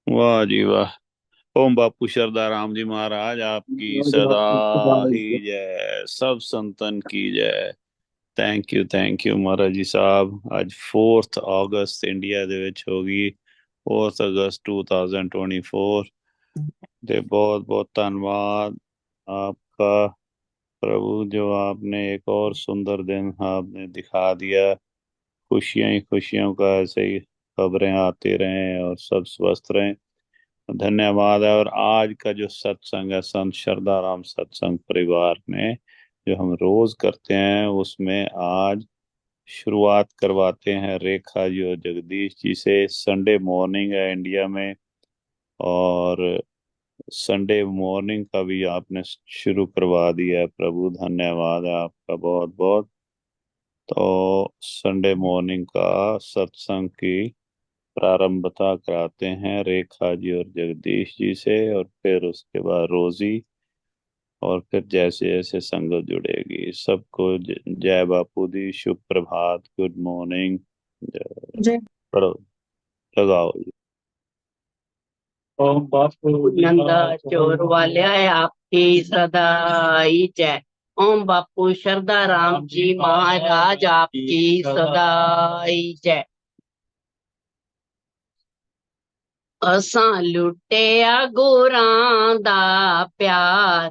वाह जी वाह। ओम बापू शरदा राम जी महाराज आपकी सदा ही जय, सब संतन की जय। थैंक यू महाराज जी साहब। ਅੱਜ 4th ਅਗਸਤ ਇੰਡੀਆ ਦੇ ਵਿੱਚ ਹੋ ਗਈ, 4th ਅਗਸਤ 2024। ਤੇ बहुत बहुत धन्यवाद आपका प्रभु, जो आपने एक और सुंदर दिन आपने दिखा दिया। खुशियां ही खुशियों का ऐसे ही खबरें आती रहें और सब स्वस्थ रहें। धन्यवाद है। और आज का जो सत्संग है संत श्रद्धाराम सत्संग परिवार में, जो हम रोज करते हैं, उसमें आज शुरुआत करवाते हैं रेखा जी और जगदीश जी से। संडे मॉर्निंग है इंडिया में, और संडे मॉर्निंग का भी आपने शुरू करवा दिया है प्रभु, धन्यवाद है आपका बहुत बहुत। तो संडे मॉर्निंग का सत्संग की प्रारंभता कराते हैं रेखा जी और जगदीश जी से, और फिर उसके बाद रोजी, और फिर जैसे जैसे संगत जुड़ेगी सबको जय बापू दी, शुभ प्रभात, गुड मॉर्निंग। जय। पढ़ो, लगाओ जी। ओम बापू नंदा चोर वाल्या आपकी सदाई जय। ओम बापू शरदा राम जी महाराज आपकी सदाई जय। असां लुटिया गुरां दा प्यार,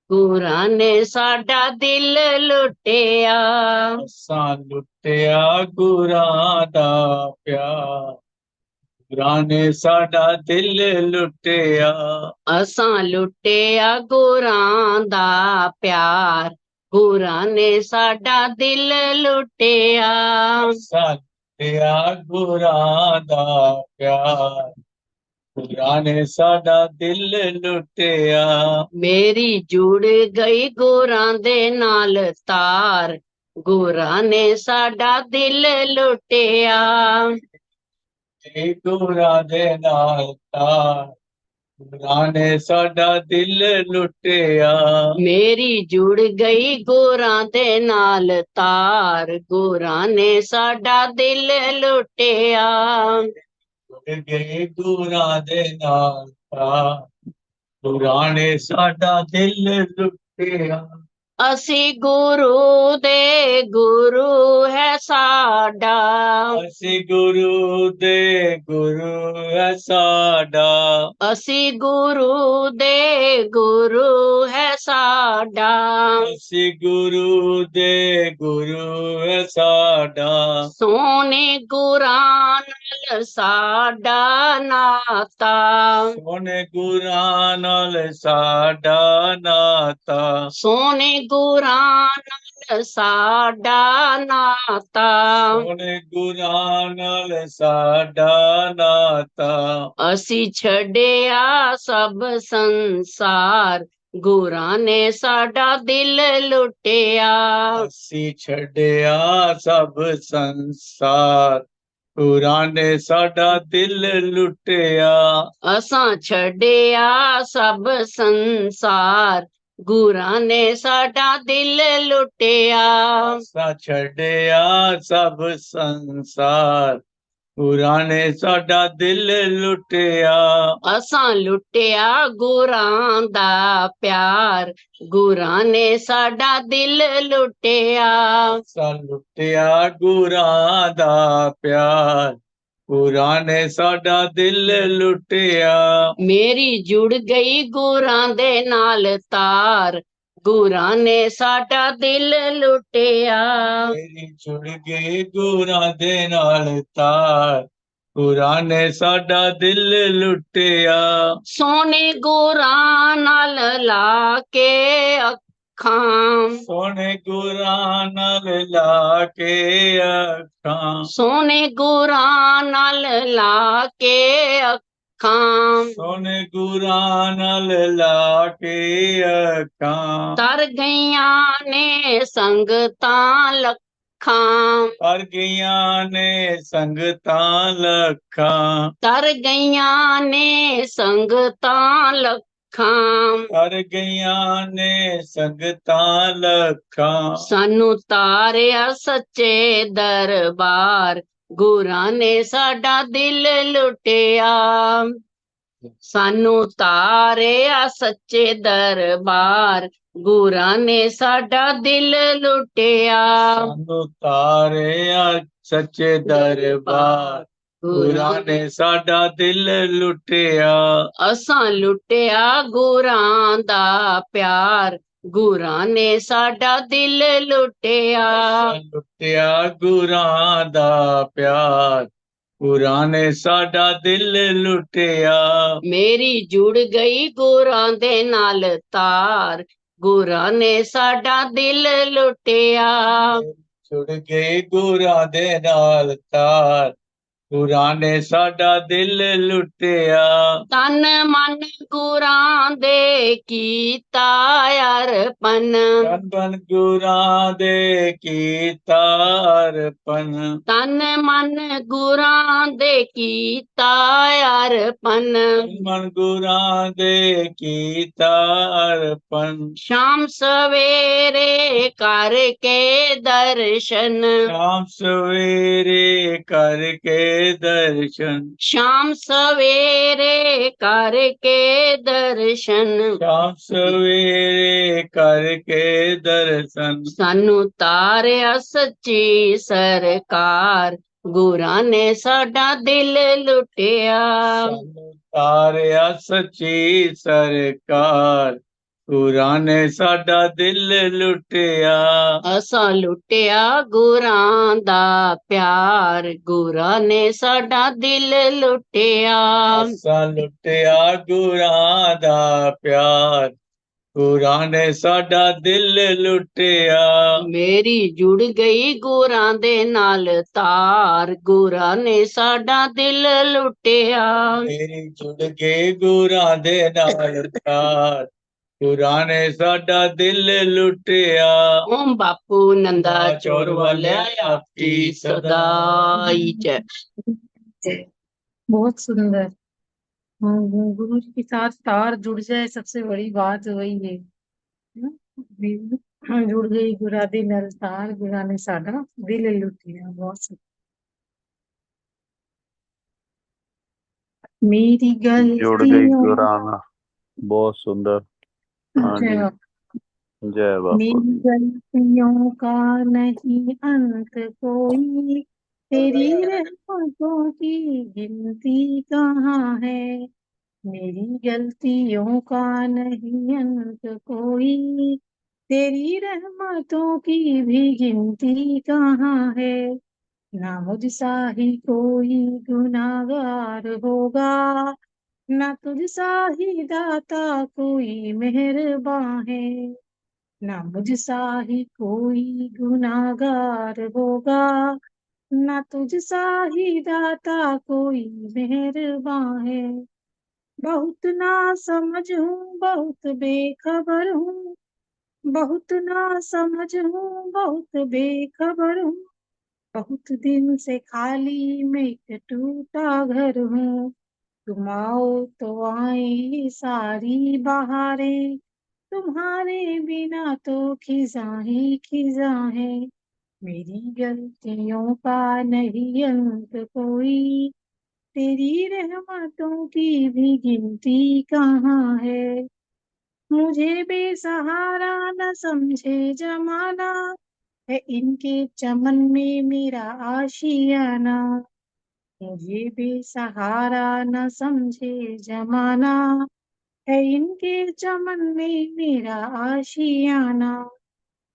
गुरां ने साडा दिल लुटिया। असां लुटिया गुरां दा प्यार, गुरां ने साडा दिल लुटिया। असां लुटिया गुरां दा प्यार, गुरां ने साडा दिल लुटिया। असां लुटिया गुरां दा प्यार, गुरां ने साडा दिल लुटिया। मेरी जुड़ गई गुरां दे नाल तार, गुरां ने साडा दिल लुटिया। गुरां दे नाल तार, गुरां ने साडा दिल लुटिया। मेरी जुड़ गई गुरां दे नाल तार, गुरां ने साडा दिल लुटिया। जुड़ गई गुरां दे नाल तार, गुरां ने साडा दिल लुटिया। ਅਸੀਂ ਗੁਰੂ ਦੇ ਗੁਰੂ ਹੈ ਸਾਡਾ, ਅਸੀਂ ਗੁਰੂ ਦੇ ਗੁਰੂ ਹੈ ਸਾਡਾ। ਅਸੀਂ ਗੁਰੂ ਦੇ ਗੁਰੂ ਹੈ ਸਾਡਾ, ਅਸੀਂ ਗੁਰੂ ਦੇ ਗੁਰੂ ਹੈ ਸਾਡਾ। ਸੋਹਣੇ ਗੁਰਾਂ ਨਾਲ ਸਾਡਾ ਨਾਤਾ, ਸੋਹਣੇ ਗੁਰਾਂ ਨਾਲ ਸਾਡਾ ਨਾਤਾ। ਸੋਹਣੇ ਗੁਰਾਂ ਨਾਲ ਸਾਡਾ ਨਾਤਾ, ਸੋਹਣੇ ਗੁਰਾਂ ਨਾਲ ਸਾਡਾ ਨਾਤਾ। ਅਸੀਂ ਛੱਡਿਆ ਸਭ ਸੰਸਾਰ, ਗੁਰਾਂ ਨੇ ਸਾਡਾ ਦਿਲ ਲੁੱਟਿਆ। ਅਸੀਂ ਛੱਡਿਆ ਸਭ ਸੰਸਾਰ, ਗੁਰਾਂ ਨੇ ਸਾਡਾ ਦਿਲ ਲੁੱਟਿਆ। ਅਸਾਂ ਛੱਡਿਆ ਸਭ ਸੰਸਾਰ, ਗੁਰਾਂ ਨੇ ਸਾਡਾ ਦਿਲ ਲੁੱਟਿਆ। ਅਸਾਂ ਛੱਡਿਆ ਸਭ ਸੰਸਾਰ, ਗੁਰਾਂ ਨੇ ਸਾਡਾ ਦਿਲ ਲੁੱਟਿਆ। ਅਸਾਂ ਲੁੱਟਿਆ ਗੁਰਾਂ ਦਾ ਪਿਆਰ, ਗੁਰਾਂ ਨੇ ਸਾਡਾ ਦਿਲ ਲੁੱਟਿਆ। ਅਸਾਂ ਲੁੱਟਿਆ ਗੁਰਾਂ ਦਾ ਪਿਆਰ, ਗੁਰਾਂ ਨੇ ਸਾਡਾ ਦਿਲ ਲੁੱਟਿਆ। ਮੇਰੀ ਜੁੜ ਗਈ ਗੁਰਾਂ ਦੇ ਨਾਲ ਤਾਰ, ਗੁਰਾਂ ਨੇ ਸਾਡਾ ਦਿਲ ਲੁੱਟਿਆ। ਮੇਰੀ ਜੁੜ ਗਈ ਗੁਰਾਂ ਦੇ ਨਾਲ ਤਾਰ, ਗੁਰਾਂ ਨੇ ਸਾਡਾ ਦਿਲ ਲੁੱਟਿਆ। ਸੋਹਣੇ ਗੁਰਾਂ ਨਾਲ ਲਾ ਕੇ ਅੱਖਾਂ, ਸੋਹਣੇ ਗੁਰਾਂ ਨਾਲ ਲਾ ਕੇ ਅੱਖਾਂ, ਸੋਹਣੇ ਗੁਰਾਂ ਨਾਲ ਲਾ ਕੇ ਅੱਖਾਂ, ਸੋਹਣੇ ਗੁਰਾਂ ਨਾਲ ਲਾ ਕੇ ਅੱਖਾਂ। ਤਰ ਗਈਆਂ ਨੇ ਸੰਗਤਾਂ ਲੱਖਾਂ, ਤਰ ਗਈਆਂ ਨੇ ਸੰਗਤਾਂ ਲੱਖਾਂ, ਤਰ ਗਈਆਂ ਨੇ ਸੰਗਤਾਂ ਲੱਖਾਂ, ਤਰ ਗਈਆਂ ਨੇ ਸੰਗਤਾਂ ਲੱਖਾਂ। ਸਾਨੂੰ ਤਾਰਿਆ ਸੱਚੇ ਦਰਬਾਰ, ਗੁਰਾਂ ਨੇ ਸਾਡਾ ਦਿਲ ਲੁੱਟਿਆ। सानू तारिया सच्चे दरबार, गुरां ने साडा दिल लुटिया। सानू तारिया सच्चे दरबार, गुरां ने साडा दिल लुटिया। असां लुटिया गुरां दा प्यार, गुरां ने साडा दिल लुटिया। लुटिया गुरां दा प्यार, गुरां ने साडा दिल लुटिया। मेरी जुड़ गई गुरां दे नाल तार, गुरां ने साडा दिल लुटिया। जुड़ गई गुरां दे नाल तार, गुरां ने साडा दिल लुटिया। तन मन गुरां दे कीता अर्पण, तन मन गुरां दे कीता अर्पण। तन मन गुरां दे कीता अर्पण। तन मन गुरां दे कीता अर्पण। शाम सवेरे करके दर्शन, शाम सवेरे करके दर्शन। शाम सवेरे करके दर्शन। शाम सवेरे करके दर्शन। सानू तारिया सच्ची सरकार, गुरां ने साडा दिल लुटिया। सानू तारिया सच्ची सरकार, गुरां ने साडा दिल लुटिया। असां लुटिया गुरां दा प्यार, गुरां ने साडा दिल लुटिया। असां लुटिया गुरां दा प्यार, गुरां ने साडा दिल लुटिया। मेरी जुड़ गई गुरां दे नाल तार, गुरां ने साडा दिल लुटिया। मेरी जुड़ गई गुरां दे नाल तार, गुरां ने साडा दिल लुटिया। ओम बापू नंदा चोर वाल्या आपकी सदाई जय। बहुत सुंदर। गुरु जी के साथ तार जुड़ जाए, सबसे बड़ी बात वही है ना? जुड़ गई गुरा दे नल तार, गुरा ने साडा दिल लुटिया। बहुत सुंदर। मेरी जुड़ गई गलतियों गुराना, बहुत सुंदर। हाँ जी, जय बापू। मेरी गलतियों का नहीं अंत कोई, तेरी रहमतों की गिनती कहाँ है। मेरी गलतियों का नहीं अंत कोई, तेरी रहमतों की भी गिनती कहाँ है। ना मुझसा ही कोई गुनाहगार होगा, ना तुझसा ही दाता कोई मेहरबान है। ना मुझसा ही कोई गुनाहगार होगा, ना तुझसा ही दाता कोई मेहरबान है। बहुत ना समझ हूँ, बहुत बेखबर हूँ, बहुत ना समझ हूँ, बहुत बेखबर हूँ। बहुत दिन से खाली मैं एक टूटा घर हूँ। तुम आओ तो आए सारी बहारें, तुम्हारे बिना तो खिजा ही खिजा है। मेरी गलतियों का नहीं अंत कोई, तेरी रहमतों की भी गिनती कहाँ है। मुझे बेसहारा न समझे जमाना, है इनके चमन में मेरा आशियाना। मुझे बेसहारा न समझे जमाना, है इनके चमन में मेरा आशियाना।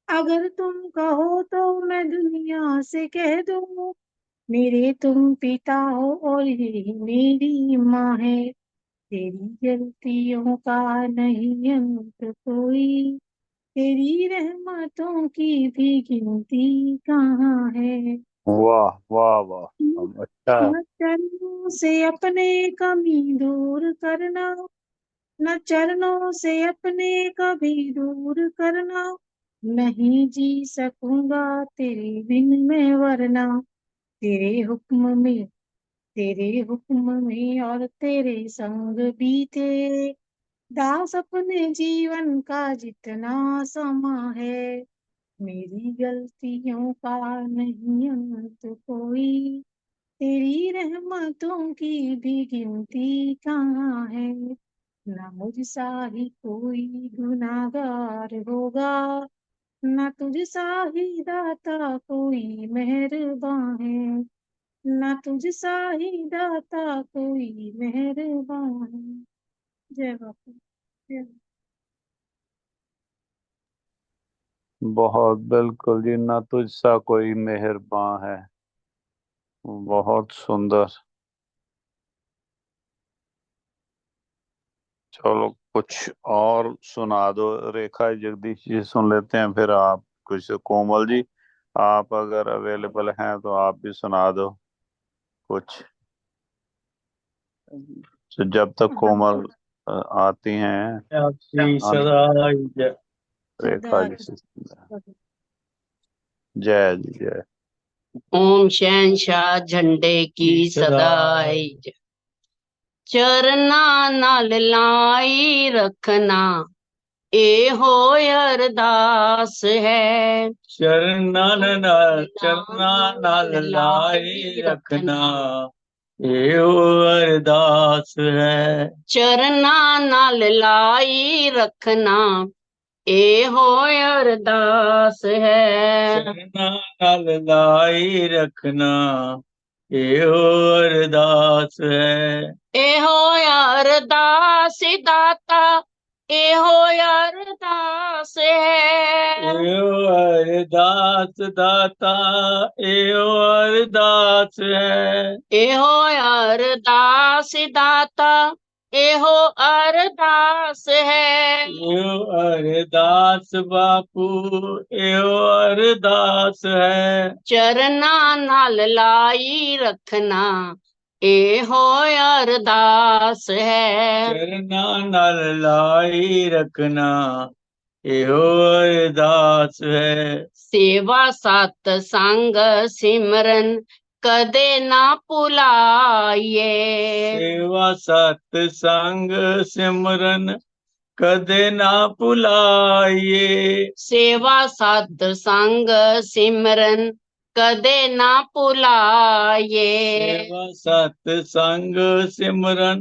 अगर तुम कहो तो मैं दुनिया से कह दूं, मेरे तुम पिता हो और यही मेरी माँ है। तेरी गलतियों का नहीं अंत कोई, तेरी रहमतों की भी गिनती कहाँ है। वाह वाह वाह, अच्छा है। न चरणों से अपने कमी दूर करना, न चरणों से अपने कभी दूर करना। नहीं जी सकूंगा तेरे बिन मैं वरना, तेरे हुक्म में, तेरे हुक्म में और तेरे संग बीते दास अपने जीवन का जितना समा है। मेरी गलतियों का नहीं अंत कोई, तेरी रहमतों की भी गिनती कहाँ है। ना मुझसा ही कोई गुनाहगार होगा, ना तुझसा ही दाता कोई मेहरबान है, ना तुझसा ही दाता कोई मेहरबान है। जय बापू। जय। बहुत बिल्कुल जी, ना तुझसा कोई मेहरबान है। बहुत सुंदर। चलो कुछ और सुना दो, रेखा जगदीश जी सुन लेते हैं, फिर आप कुछ। कोमल जी, आप अगर अवेलेबल हैं तो आप भी सुना दो कुछ। तो जब तक हाँ, कोमल आती हैं, आपकी आन- सदा जय। रेखा जी से। जय जी जय। ओम शहंशाह झंडे की सदाई जय। चरना नाल लाई रखना, ए हो अरदास है। चरना नाल लाई रखना, एहो अरदास है। चरना नाल लाई रखना, ए हो अरदास है। चरना नाल लाई रखना, एहो अरदास है। ए हो अरदास दाता, ए हो अरदास है। एहो अरदास दाता, एहो अरदास है। ए हो अरदास दाता, ए हो अरदास है। एहो अरदास बापू, एहो अरदास है। चरना नाल लाई रखना, ए हो अरदास है। चरना नाल लाई रखना, एहो अरदास है। सेवा सत संग सिमरन कदे ना भुलाइए। सेवा सत संग सिमरन कदे ना भुलाइए। सेवा सत संग सिमरन कदे ना भुलाइए। सेवा सत संग सिमरन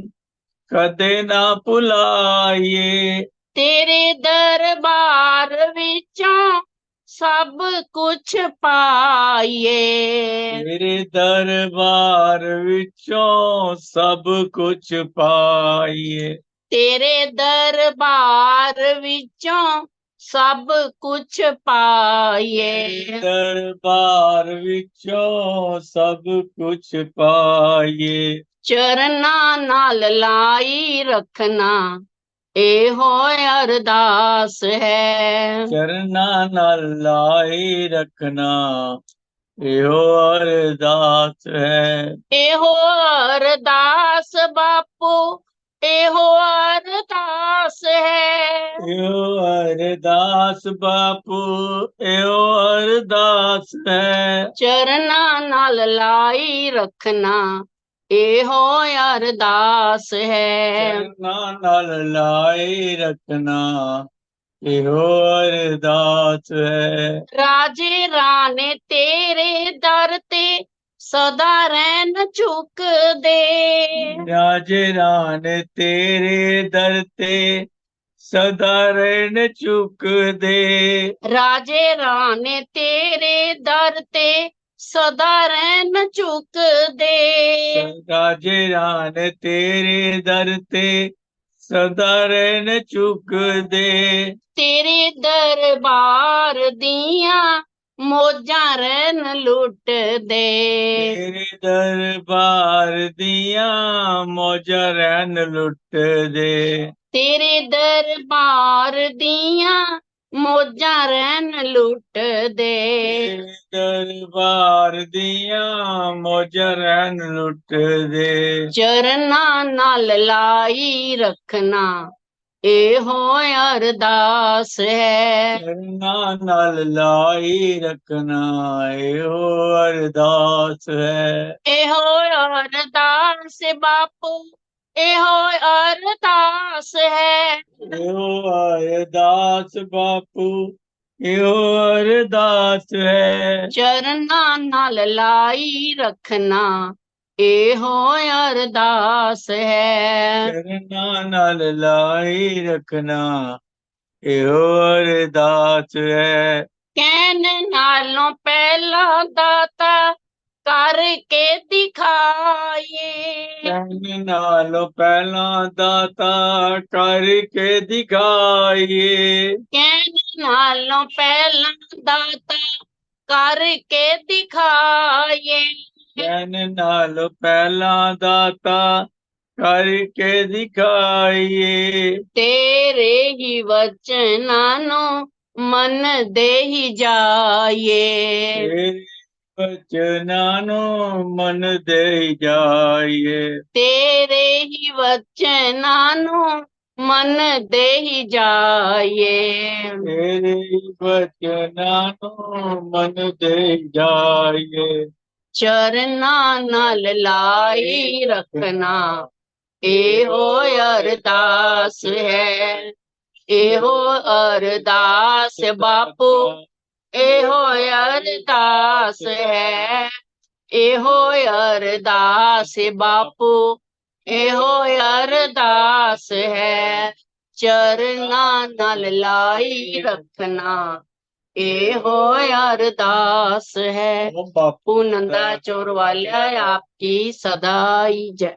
कदे ना भुलाइए। तेरे दरबार विचों सब कुछ पाइए। तेरे दरबार विचों सब कुछ पाइए। तेरे दरबार विचों सब कुछ पाइए। दरबार विचों सब कुछ पाइए। चरना नाल लाई रखना, ए हो अरदास है। चरना नाल लाई रखना, एहो अरदास है। ए हो अरदास बापू, ए हो अरदास है। एहो अरदास बापू, एहो अरदास है। चरना नाल लाई रखना, ए हो अरदास है। चरना नाल लाई रखना, एहो अरदास है। राजे राने तेरे दर ते सदा रैन झुक दे। राजे रान तेरे दर ते सदा रहन चुक दे। राजे राने तेरे दर ते सदा रैन झुक दे। राजे रान तेरे दर ते सदा रहन चुक दे। तेरे दरबार दियां मौजां रैन लुट दे। तेरे दरबार दियां मौजा रहन लुट दे। तेरे दरबार दियां मौजां रैन लुट दे। तेरे दरबार दियां मौजा रहन लुट दे। चरना नाल लाई रखना, ए हो अरदास है। चरना नाल लाई रखना, एहो अरदास है। ए हो अरदास बापू, ए हो अरदास है। एहो अरदास बापू, एहो अरदास है। चरना नाल लाई रखना, ਇਹੋ ਅਰਦਾਸ ਹੈ। ਚਰਨਾਂ ਨਾਲ ਲਾਈ ਰੱਖਣਾ ਇਹੋ ਅਰਦਾਸ ਹੈ। ਕਹਿਣ ਨਾਲੋਂ ਪਹਿਲਾਂ ਦਾਤਾ ਕਰਕੇ ਦਿਖਾਈਏ। ਕਹਿਣ ਨਾਲੋਂ ਪਹਿਲਾਂ ਦਾਤਾ ਕਰਕੇ ਦਿਖਾਈਏ। ਕਹਿਣ ਨਾਲੋਂ ਪਹਿਲਾਂ ਦਾਤਾ ਕਰਕੇ ਦਿਖਾਈਏ। ਕਹਿਣ ਨਾਲੋਂ ਪਹਿਲਾਂ ਦਾਤਾ ਕਰਕੇ ਦਿਖਾਈਏ। ਤੇਰੇ ਹੀ ਵਚਨਾਂ ਨੂੰ ਮੰਨਦੇ ਹੀ ਜਾਈਏ। ਤੇਰੇ ਵਚਨਾਂ ਨੂੰ ਮੰਨਦੇ ਹੀ ਜਾਈਏ। ਤੇਰੇ ਹੀ ਵਚਨਾਂ ਨੂੰ ਮੰਨਦੇ ਹੀ ਜਾਈਏ। ਤੇਰੇ ਵਚਨਾਂ ਨੂੰ ਮੰਨਦੇ ਹੀ ਜਾਈਏ। ਚਰਨਾਂ ਨਾਲ ਲਾਈ ਰੱਖਣਾ ਇਹੋ ਅਰਦਾਸ ਹੈ। ਇਹੋ ਅਰਦਾਸ ਬਾਪੂ ਇਹੋ ਅਰਦਾਸ ਹੈ। ਇਹੋ ਅਰਦਾਸ ਬਾਪੂ ਇਹੋ ਅਰਦਾਸ ਹੈ। ਚਰਨਾਂ ਨਾਲ ਲਾਈ ਰੱਖਣਾ ਇਹੋ ਅਰਦਾਸ ਹੈ। ਉਹ ਬਾਪੂ ਨੰਦਾ ਚੋਰ वाल्या आपकी सदाई जय।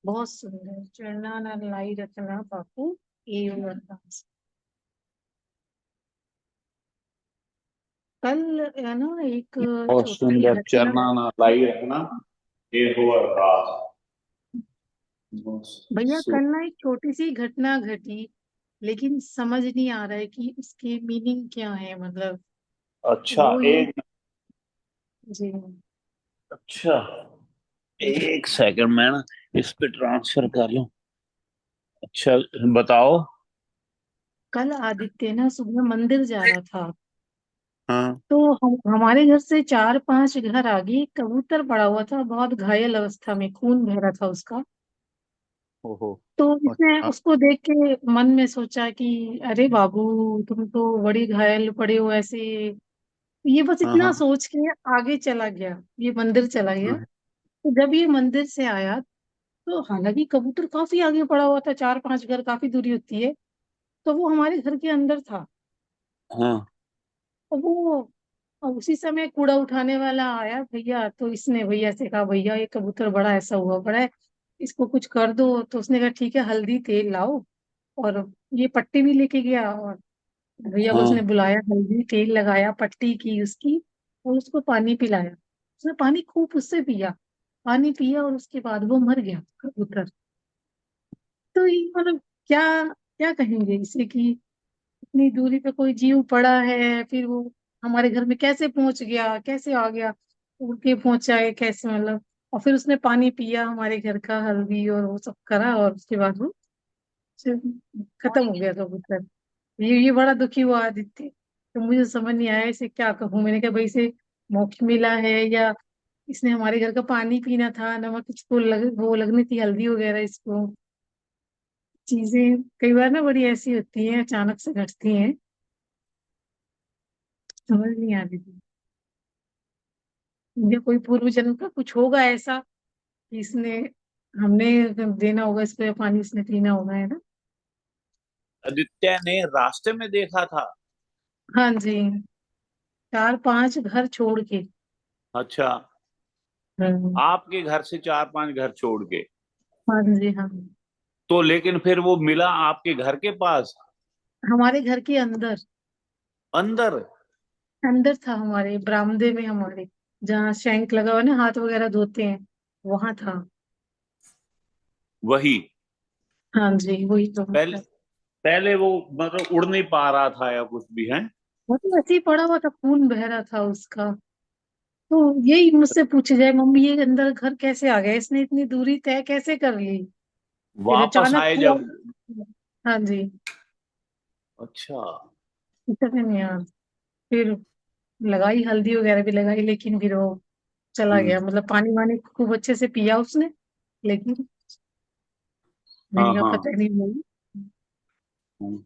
बहुत सुंदर। चरना न लाई रखना बापू एवं अरदास। कल है ना एक बहुत छोटी सी सुंदर। घटना। चरना ना लाई रखना एहो अरदास। भैया कल ना एक छोटी सी घटना घटी, लेकिन समझ नहीं आ रहा है कि उसकी मीनिंग क्या है। मतलब अच्छा वो ये एक जी अच्छा एक सेकंड मैं ना इस पे ट्रांसफर कर लूं। अच्छा बताओ। कल आदित्य ना सुबह मंदिर जा रहा था, हाँ। तो हमारे घर से 4-5 घर आगे एक कबूतर पड़ा हुआ था, बहुत घायल अवस्था में, खून बह रहा था उसका। ओहो। तो इसने अच्छा। उसको देख के मन में सोचा कि अरे बाबू, तुम तो बड़ी घायल पड़े हो ऐसे। ये बस हाँ इतना हाँ सोच के आगे चला गया, ये मंदिर चला गया। हाँ तो जब ये मंदिर से आया, तो हालांकि कबूतर काफी आगे पड़ा हुआ था, 4-5 घर काफी दूरी होती है, तो वो हमारे घर के अंदर था। हाँ और वो और उसी समय कूड़ा उठाने वाला आया भैया, तो इसने भैया से कहा, भैया ये कबूतर बड़ा ऐसा हुआ पड़ा है, इसको कुछ कर दो। तो उसने कहा ठीक है, हल्दी तेल लाओ। और ये पट्टी भी लेके गया, और भैया को उसने हाँ बुलाया, हल्दी तेल लगाया, पट्टी की उसकी, और उसको पानी पिलाया। उसने पानी खूब उससे पिया, पानी पिया, और उसके बाद वो मर गया कबूतर। तो ये मतलब क्या क्या कहेंगे इसे कि इतनी दूरी पे कोई जीव पड़ा है, फिर वो हमारे घर में कैसे पहुंच गया, कैसे आ गया, उड़ के पहुंचा है कैसे, मतलब। और फिर उसने पानी पिया हमारे घर का, हल्दी और वो सब करा, और उसके बाद वो फिर खत्म हो गया कबूतर। ये बड़ा दुखी हुआ आदित्य। तो मुझे समझ नहीं आया इसे क्या कहूँ। मैंने कहा भाई, इसे मोक्ष मिला है, या इसने हमारे घर का पानी पीना था, नमक इसको वो लगनी थी, हल्दी वगैरह इसको। चीजें कई बार ना बड़ी ऐसी होती हैं, अचानक से घटती हैं, समझ नहीं आ रही थी। या कोई पूर्व जन्म का कुछ होगा ऐसा कि इसने हमने देना होगा इसको, या पानी इसने पीना होगा, है ना। आदित्य ने रास्ते में देखा था। हाँ जी, 4-5 घर छोड़ के। अच्छा हम्म, आपके घर से 4-5 घर छोड़ के। हाँ जी हाँ। तो लेकिन फिर वो मिला आपके घर के पास। हमारे घर के अंदर, अंदर। अंदर था, हमारे बरामदे में, हमारे जहाँ शैंक लगा हुआ है ना, हाथ वगैरह धोते हैं, वहां था। वही। हाँ जी, वही तो पहले मतलब। पहले वो मतलब उड़ नहीं पा रहा था या कुछ भी है। वो तो ऐसे ही पड़ा हुआ था, खून बह रहा था उसका। तो यही मुझसे पूछे जाए, मम्मी ये अंदर घर कैसे आ गया, इसने इतनी दूरी तय कैसे कर ली। फिर वापस अचानक आए हुआ। जब। हाँ जी, अच्छा। इतने में यार, फिर लगाई, हल्दी वगैरह भी लगाई, लेकिन फिर वो चला हम्म। गया। मतलब पानी वानी खूब अच्छे से पिया उसने, लेकिन हाँ मैंने कहा हाँ। पता नहीं भाई। हम्म।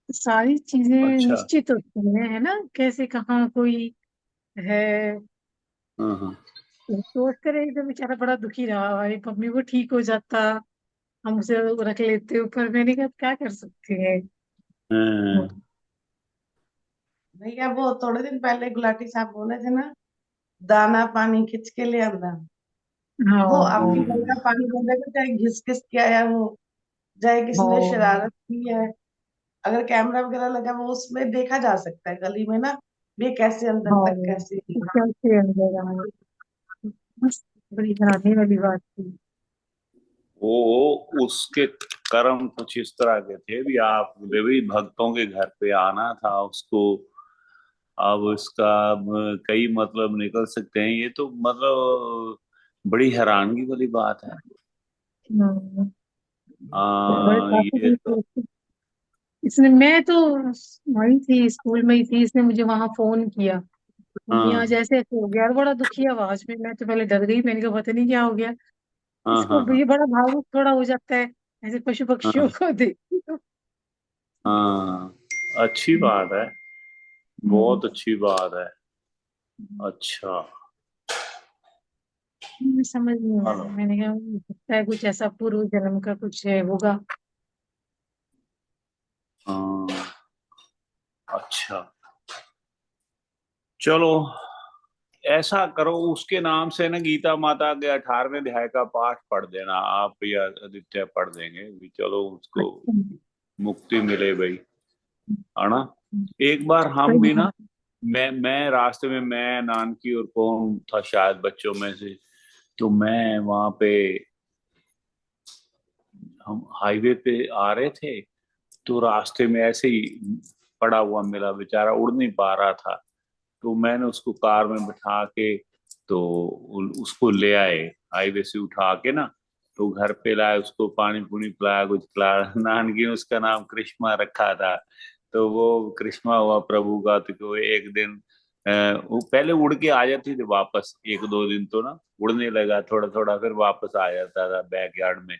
सारी चीजें अच्छा। निश्चित होती हैं, है ना, कैसे कहाँ कोई है। हाँ हाँ सोच कर एकदम बेचारा बड़ा दुखी रहा, भाई मम्मी को ठीक हो जाता, हम उसे रख लेते ऊपर। मैंने कहा क्या कर सकते हैं। हाँ भैया वो थोड़े दिन पहले गुलाटी साहब बोले थे ना, दाना पानी खिंच के ले आंदा। वो आपकी हाँ। नल का पानी बंद है, चाहे घिस घिस के आया हो, चाहे किसी ने हाँ। शरारत की है, अगर कैमरा वगैरह लगा वो उसमें देखा जा सकता है गली में ना, ये कैसे अंदर हाँ, तक कैसे। कैसे अंदर आए। बस, बड़ी हैरानी वाली बात थी। वो उसके कर्म कुछ इस तरह के थे भी, आप भी भक्तों के घर पे आना था उसको। अब इसका अब कई मतलब निकल सकते हैं, ये तो मतलब बड़ी हैरानगी वाली बात है। हम्म, बड़े हाँ काफी ये दिन तो। से इसने, मैं तो वही थी, स्कूल में ही थी, इसने मुझे वहां फोन किया, मम्मी आज हाँ ऐसे ऐसे हो गया, और बड़ा दुखी आवाज में। मैं तो पहले डर गई, मैंने कहा पता नहीं क्या हो गया हाँ हाँ इसको। हाँ ये बड़ा भावुक थोड़ा हो जाता है ऐसे पशु पक्षियों हाँ को देखती तो। हाँ, अच्छी बात है, हम्म, बहुत अच्छी बात है। अच्छा। समझ नहीं हेलो। आया, मैंने कहा हो सकता है कुछ ऐसा पूर्व जन्म का कुछ है होगा। हाँ। अच्छा, चलो ऐसा करो, उसके नाम से ना गीता माता के 18वें अध्याय का पाठ पढ़ देना, आप या आदित्य पढ़ देंगे भी, चलो उसको अच्छा। मुक्ति मिले भाई, है ना। एक बार हम सही भी है। ना, मैं रास्ते में, मैं नानकी और कौन था शायद बच्चों में से, तो मैं वहां पे, हम हाईवे पे आ रहे थे, तो रास्ते में ऐसे ही पड़ा हुआ मिला, बेचारा उड़ नहीं पा रहा था। तो मैंने उसको कार में बिठा के, तो उसको ले आए हाईवे से उठा के ना, तो घर पे लाए, उसको पानी पूनी पिलाया, कुछ खिलाया। नानकी ने उसका नाम कृष्णा रखा था, तो वो कृष्णा हुआ प्रभु का। तो एक दिन वो पहले उड़ के आ जाती थी वापस, एक दो दिन तो ना उड़ने लगा थोड़ा थोड़ा, फिर वापस आ जाता था बैकयार्ड में।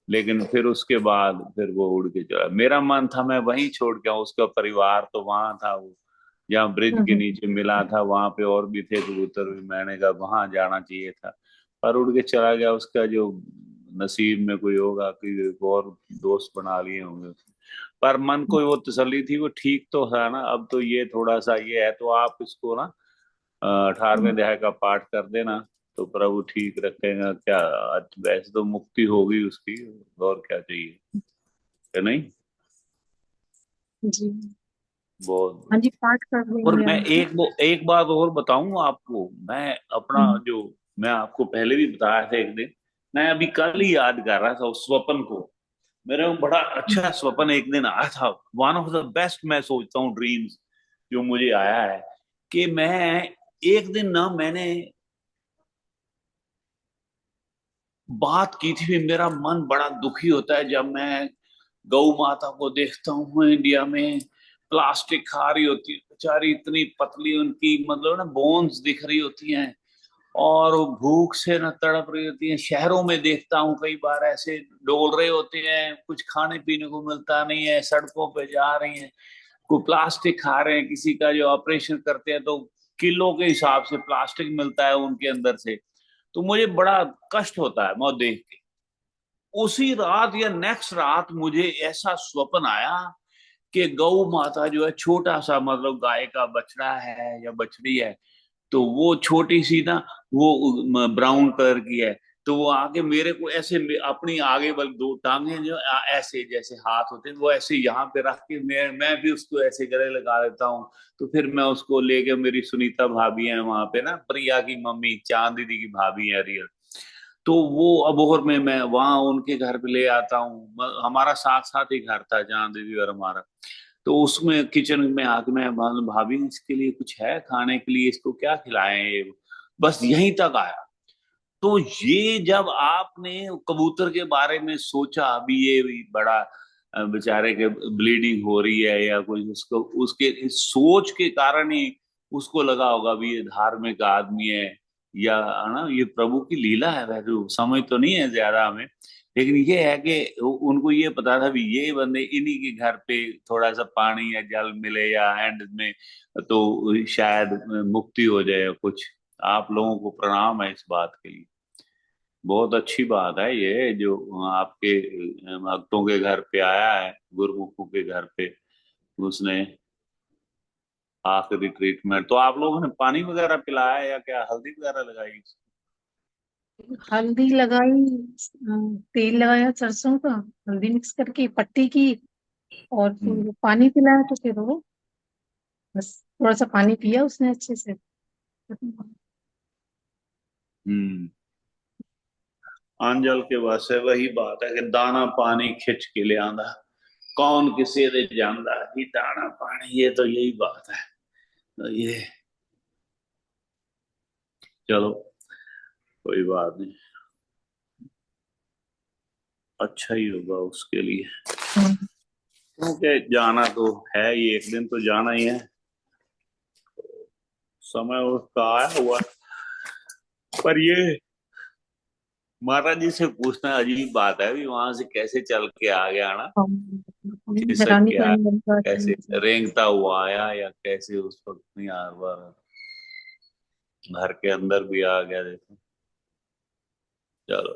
लेकिन फिर उसके बाद फिर वो उड़ के चला, मेरा मन था मैं वहीं छोड़ के आऊं, उसका परिवार तो वहां था, वो जहाँ ब्रिज के हम्म, नीचे मिला था वहां पे और भी थे कबूतर भी, मैंने कहा वहां जाना चाहिए था, पर उड़ के चला गया। उसका जो नसीब में कोई होगा कि और दोस्त बना लिए होंगे उसने। पर मन को वो तसल्ली थी, वो ठीक तो है ना। अब तो ये थोड़ा सा ये है, तो आप इसको ना 18वें हम्म, अध्याय का पाठ कर देना, तो प्रभु ठीक रखेगा क्या। वैसे तो मुक्ति होगी उसकी, और क्या चाहिए, है नहीं। जी। हाँ बहुत। जी, पाठ कर और देंगे मैं हम तो। एक बात और बताऊं आपको, मैं अपना हम्म, जो, मैं आपको पहले भी बताया था एक दिन, मैं अभी कल ही याद कर रहा था उस स्वप्न को। मेरे को बड़ा अच्छा स्वप्न एक दिन आया था, वन ऑफ द बेस्ट मैं सोचता हूँ ड्रीम्स जो मुझे आया है, कि मैं एक दिन ना, मैंने बात की थी, मेरा मन बड़ा दुखी होता है जब मैं गौ माता को देखता हूँ इंडिया में, प्लास्टिक खा रही होती है बेचारी, इतनी पतली उनकी मतलब ना बोन्स दिख रही होती हैं, और वो भूख से ना तड़प रही होती हैं। शहरों में देखता हूँ कई बार ऐसे डोल रहे होते हैं, कुछ खाने पीने को मिलता नहीं है, सड़कों पे जा रही हैं, कोई प्लास्टिक खा रहे हैं, किसी का जो ऑपरेशन करते हैं तो किलो के हिसाब से प्लास्टिक मिलता है उनके अंदर से। तो मुझे बड़ा कष्ट होता है मैं देख के। उसी रात या नेक्स्ट रात मुझे ऐसा स्वप्न आया कि गौ माता जो है, छोटा सा मतलब गाय का बछड़ा है या बछड़ी है, तो वो छोटी सी ना, वो ब्राउन कलर की है, तो वो आगे मेरे को ऐसे अपनी आगे वाली दो टांगे जो ऐसे जैसे हाथ होते हैं वो ऐसे यहाँ पे रख के, मैं भी उसको ऐसे गले लगा देता हूँ। तो फिर मैं उसको लेके, मेरी सुनीता भाभी है वहां पे ना, प्रिया की मम्मी, चांद दीदी की भाभी है रियल, तो वो अबोहर में मैं वहां उनके घर पे ले आता हूँ। हमारा साथ साथ ही घर था जहाँ दीदी और हमारा, तो उसमें किचन में आके मैं भाभी इसके लिए कुछ है खाने के लिए, इसको क्या खिलाएं ये, बस यहीं तक आया। तो ये जब आपने कबूतर के बारे में सोचा, अभी ये भी बड़ा बेचारे के ब्लीडिंग हो रही है या कुछ, उसको उसके इस सोच के कारण ही उसको लगा होगा भी ये धार्मिक आदमी है, या है ना, ये प्रभु की लीला है। वैसे समझ तो नहीं है ज्यादा हमें, लेकिन ये है कि उनको ये पता था भी ये बंदे इन्हीं के घर पे थोड़ा सा पानी या जल मिले या एंड में, तो शायद मुक्ति हो जाए या कुछ। आप लोगों को प्रणाम है इस बात के लिए। बहुत अच्छी बात है ये जो आपके भक्तों के घर पे आया है, गुरुमुखों के घर पे, उसने आखिरी ट्रीटमेंट। तो आप लोगों ने पानी वगैरह पिलाया या क्या, हल्दी वगैरह लगाई? हल्दी लगाई, तेल लगाया सरसों का, हल्दी मिक्स करके पट्टी की, और हम्म। फिर पानी पिलाया। तो फिर वो बस थोड़ा सा पानी पिया उसने अच्छे से। हम्म। अंजल के बस है वही बात है कि दाना पानी खिंच के ले आंदा, कौन किसे दे जानदा ही दाना पानी, ये तो यही बात है। तो ये चलो कोई बात नहीं, अच्छा ही होगा उसके लिए, क्योंकि जाना तो है ही, एक दिन तो जाना ही है, समय उसका आया हुआ है। पर ये महाराज जी से पूछना अजीब बात है, भी वहां से कैसे चल के आ गया ना, खिसक हैरानी के आया, करने वाली बात है कैसे ये। रेंगता हुआ आया, या कैसे उस वक्त नहीं आ बार घर के अंदर भी आ गया, देखो। चलो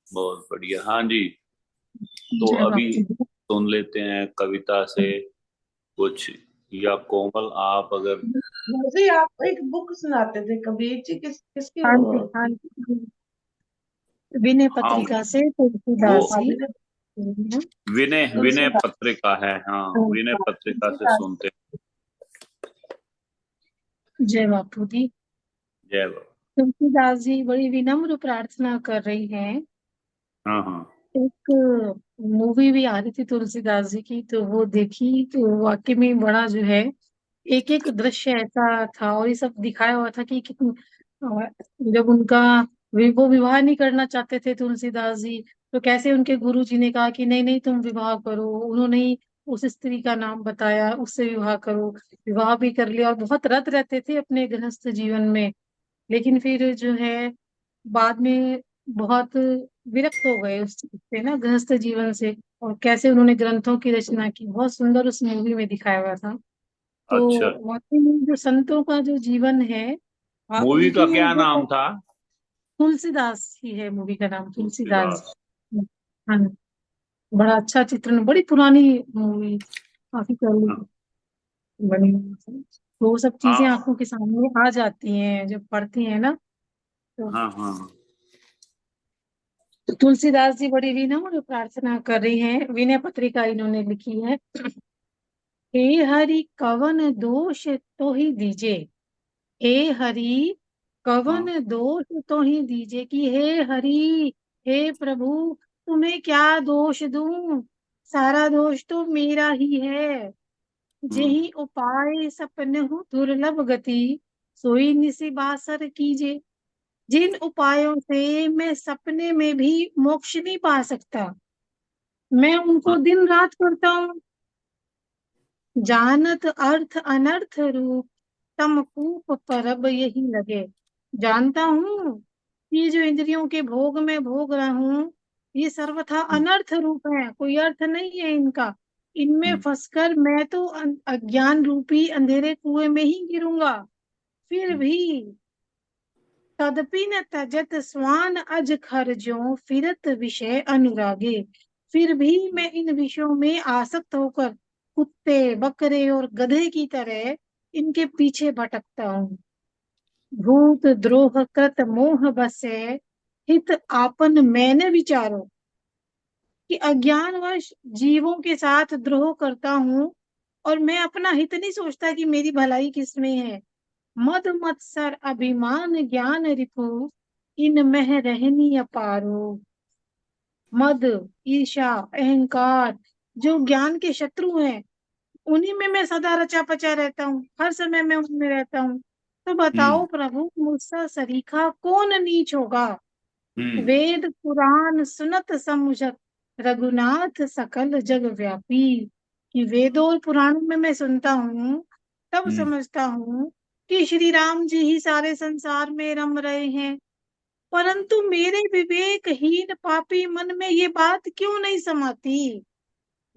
बहुत बढ़िया। हाँ जी, तो जय अभी बापू जी। सुन लेते हैं कविता से कुछ, या कोमल आप अगर। मुझे आप एक बुक सुनाते थे कबीर जी, किसकी हाँ जी, हाँ जी। विनय हाँ पत्रिका से वो तुलसीदास जी। विनय विनय तुलसीदास। पत्रिका है, हाँ विनय पत्रिका से तुलसीदास। सुनते जय बापू जी। हैं। जय बाबा। तुलसीदास जी बड़ी विनम्र प्रार्थना कर रही हैं। हाँ हाँ। एक मूवी भी आ रही थी तुलसीदास जी की, तो वो देखी तो वाकई में बड़ा जो है, एक एक दृश्य ऐसा था, और ये सब दिखाया हुआ था कि कितनी जब उनका वो विवाह नहीं करना चाहते थे तुलसीदास जी, तो कैसे उनके गुरु जी ने कहा कि नहीं नहीं तुम विवाह करो, उन्होंने ही उस स्त्री का नाम बताया, उससे विवाह करो। विवाह भी कर लिया और बहुत रत रहते थे अपने गृहस्थ जीवन में। लेकिन फिर जो है बाद में बहुत विरक्त हो गए उस चीज से ना, गृहस्थ जीवन से। और कैसे उन्होंने ग्रंथों की रचना की, बहुत सुंदर उस मूवी में दिखाया हुआ था। तो अच्छा, वाकई में जो संतों का जो जीवन है, मूवी का उनकी क्या वो नाम था? तुलसीदास ही है मूवी का नाम, तुलसीदास। तुलसीदास। हाँ, बड़ा अच्छा चित्रण, बड़ी पुरानी मूवी, काफी पहले हाँ बनी हुई है। तो वो सब चीजें हाँ आंखों के सामने आ जाती हैं जब पढ़ती हैं ना। तो हाँ हाँ। तुलसीदास जी बड़ी विनम्र प्रार्थना कर रही हैं, विनय पत्रिका इन्होंने लिखी है। हे हरि कवन दोष तो ही दीजे, हे हरि हाँ। कवन दोष तो ही दीजे, कि हे हरि, हे प्रभु, तुम्हें क्या दोष दूं, सारा दोष तो मेरा ही है। हम्म जेहि उपाय सपनहु दुर्लभ गति, सोई निसि बासर कीजे। जिन उपायों से मैं सपने में भी मोक्ष नहीं पा सकता, मैं हाँ। उनको दिन रात करता हूँ। जानत अर्थ अनर्थ रूप, तम कूप परब यही लगे। जानता हूँ कि ये जो इंद्रियों के भोग में भोग रहा हूँ, ये सर्वथा हम्म अनर्थ रूप है, कोई अर्थ नहीं है इनका। इनमें हम्म फंसकर मैं तो अज्ञान रूपी अंधेरे कुएं में ही गिरूंगा। फिर हम्म भी तदपि न तजत स्वान अज खर ज्यों, फिरत विषय अनुरागे। फिर भी मैं इन विषयों में आसक्त होकर कुत्ते बकरे और गधे की तरह इनके पीछे भटकता हूँ। भूत द्रोह कृत मोह बसे, हित आपन मैंने विचारो, कि अज्ञानवश जीवों के साथ द्रोह करता हूँ, और मैं अपना हित नहीं सोचता कि मेरी भलाई किसमें है। मद मत्सर अभिमान ज्ञान रिपु, इन मह रहनी अपारो। मद, ईर्ष्या, अहंकार, जो ज्ञान के शत्रु हैं, उन्हीं में मैं सदा रचा पचा रहता हूँ, हर समय मैं उनमें रहता हूँ। तो बताओ हम्म प्रभु, मुझसा सरीखा कौन नीच होगा। हम्म वेद पुराण सुनत समुझत, रघुनाथ सकल जग व्यापी। कि वेदों और पुराणों में मैं सुनता हूँ, तब हम्म समझता हूँ कि श्री राम जी ही सारे संसार में रम रहे हैं। परंतु मेरे विवेकहीन पापी मन में ये बात क्यों नहीं समाती।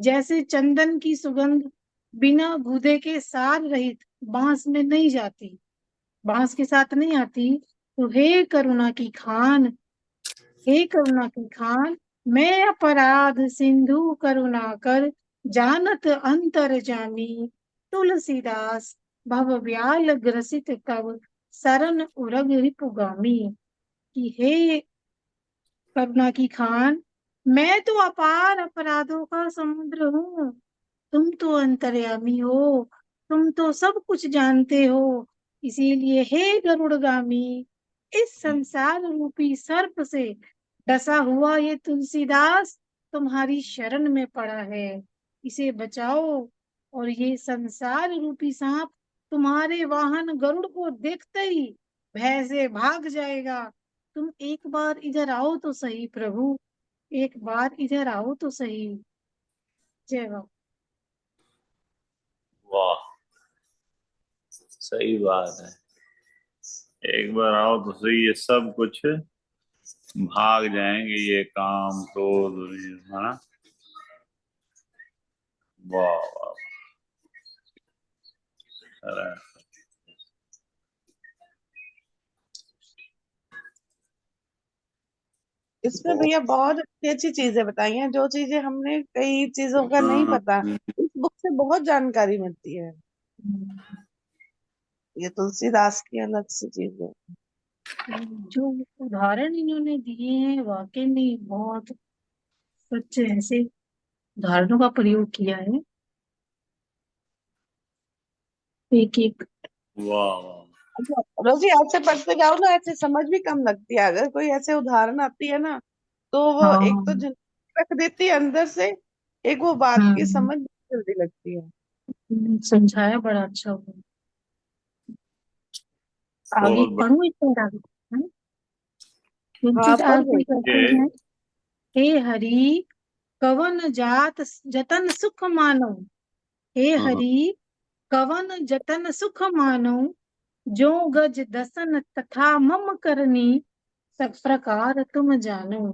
जैसे चंदन की सुगंध बिना गूदे के सार रहित बांस में नहीं जाती, बांस के साथ नहीं आती। तो हे करुणा की खान, हे करुणा की खान, मैं अपराध सिंधु करुणा कर, जानत अंतर जामी, तुलसीदास भव व्याल ग्रसित कव, सरन उरग रिपुगामी। कि हे करुणा की खान, मैं तो अपार अपराधों का समुद्र हूँ, तुम तो अंतर्यामी हो, तुम तो सब कुछ जानते हो। इसीलिए हे गरुड़गामी, इस संसार रूपी सर्प से डसा हुआ ये तुलसीदास तुम्हारी शरण में पड़ा है, इसे बचाओ। और ये संसार रूपी सांप तुम्हारे वाहन गरुड़ को देखते ही भय से भाग जाएगा। तुम एक बार इधर आओ तो सही प्रभु, एक बार इधर आओ तो सही। जय बाबा। वाह, सही बात है। एक बार आओ तो सही, ये सब कुछ भाग जाएंगे, ये काम क्रोध, है ना। वाह वाह, अरे इसमें भैया बहुत अच्छी अच्छी चीजें बताई हैं, जो चीजें हमने कई चीजों का नहीं पता, इस बुक से बहुत जानकारी मिलती है। ये तुलसीदास की अलग सी चीज है। जो उदाहरण इन्होंने दिए हैं वाकई में बहुत सच्चे, ऐसे उदाहरणों का प्रयोग किया है एक एक। वाह वाह। अच्छा, रोजी ऐसे पढ़ते जाओ ना, ऐसे समझ भी कम लगती है। अगर कोई ऐसे उदाहरण आती है ना, तो वो एक तो हाँ। रख देती है अंदर से, एक वो बात की हम्म। समझ जल्दी लगती है। समझाया बड़ा अच्छा हुआ। आगे बहुत पढ़ूं इस पर आगे? हाँ? हाँ, तुलसीदास पढ़ जी रही कहते बढ़िया। हैं, हे हरि कवन जात जतन सुख मानो, हे हाँ, हरि कवन जतन सुख मानो, जो गज दसन तथा मम करनी, सब प्रकार तुम जानो।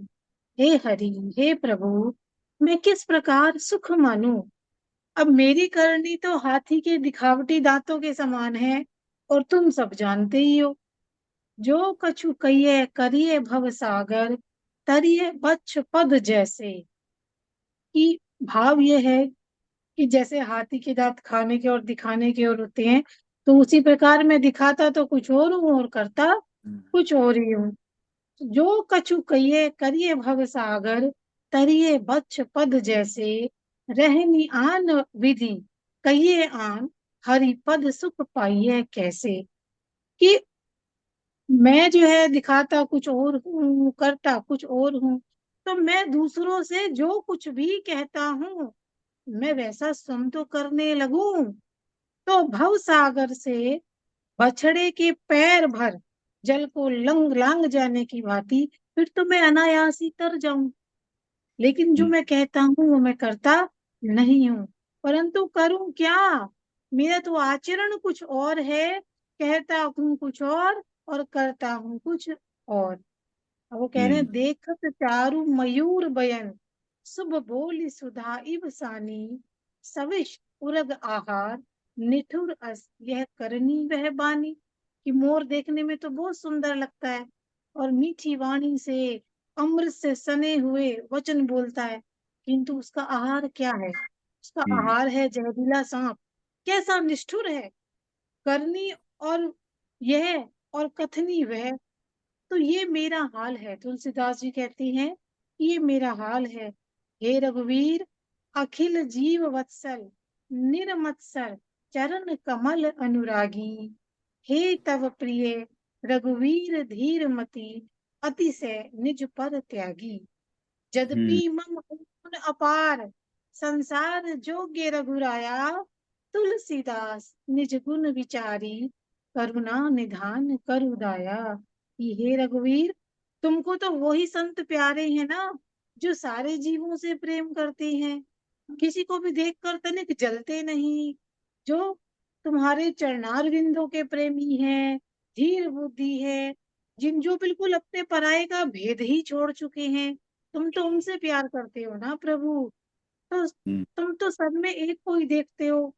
हे हरि, हे प्रभु, मैं किस प्रकार सुख मानूं। अब मेरी करनी तो हाथी के दिखावटी दांतों के समान है, और तुम सब जानते ही हो। जो कछु कहिए करिए भव सागर, तरिए बच्छ पद जैसे। कि भाव ये है कि जैसे हाथी के दांत खाने के और दिखाने के और होते हैं, तो उसी प्रकार मैं दिखाता तो कुछ और हूँ और करता कुछ और ही हूँ। जो कछु कहिए करिए भव सागर, तरिए बच्छ पद जैसे, रहनी आन विधि कहिए आन, हरि पद सुख पाइए कैसे। कि मैं जो है दिखाता कुछ और हूँ, करता कुछ और हूँ, तो मैं दूसरों से जो कुछ भी कहता हूँ, मैं वैसा स्वयं तो करने लगूं, तो भव सागर से बछड़े के पैर भर जल को लंग लांग जाने की भांति फिर तो मैं अनायास ही तर जाऊं। लेकिन जो मैं कहता हूँ वो मैं करता नहीं हूँ, परंतु करूं क्या, मेरा तो आचरण कुछ और है, कहता हूँ कुछ और करता हूँ कुछ और। अब वो कह रहे हैं, देखत चारु मयूर बयन, शुभ बोली सुधा इव सानी, सविश उरग आहार, निठुर अस यह करनी वह बानी। कि मोर देखने में तो बहुत सुंदर लगता है, और मीठी वाणी से अमृत से सने हुए वचन बोलता है, किंतु उसका आहार क्या है, उसका आहार है जहरीला सांप। कैसा निष्ठुर है, करनी और यह और कथनी वह। तो ये मेरा हाल है, तुलसीदास जी कहती हैं ये मेरा हाल है। हे रघुवीर अखिल जीव वत्सल, निरमत्सर चरण कमल अनुरागी, हे तव प्रिय रघुवीर धीर मति, अतिशय निज पर त्यागी। यद्यपि मम गुण अपार, संसार जोग्य रघुराया, तुलसीदास निज गुण विचारी, करुणा निधान करु दाया। कि हे रघुवीर, तुमको तो वही संत प्यारे हैं ना, जो सारे जीवों से प्रेम करते हैं, किसी को भी देखकर तनिक जलते नहीं, जो तुम्हारे चरणार विंदों के प्रेमी हैं, धीर बुद्धि है, जिन जो बिल्कुल अपने पराये का भेद ही छोड़ चुके हैं। तुम तो उनसे प्यार करते हो ना प्रभु, तो तुम तो सब में एक को ही देखते हो।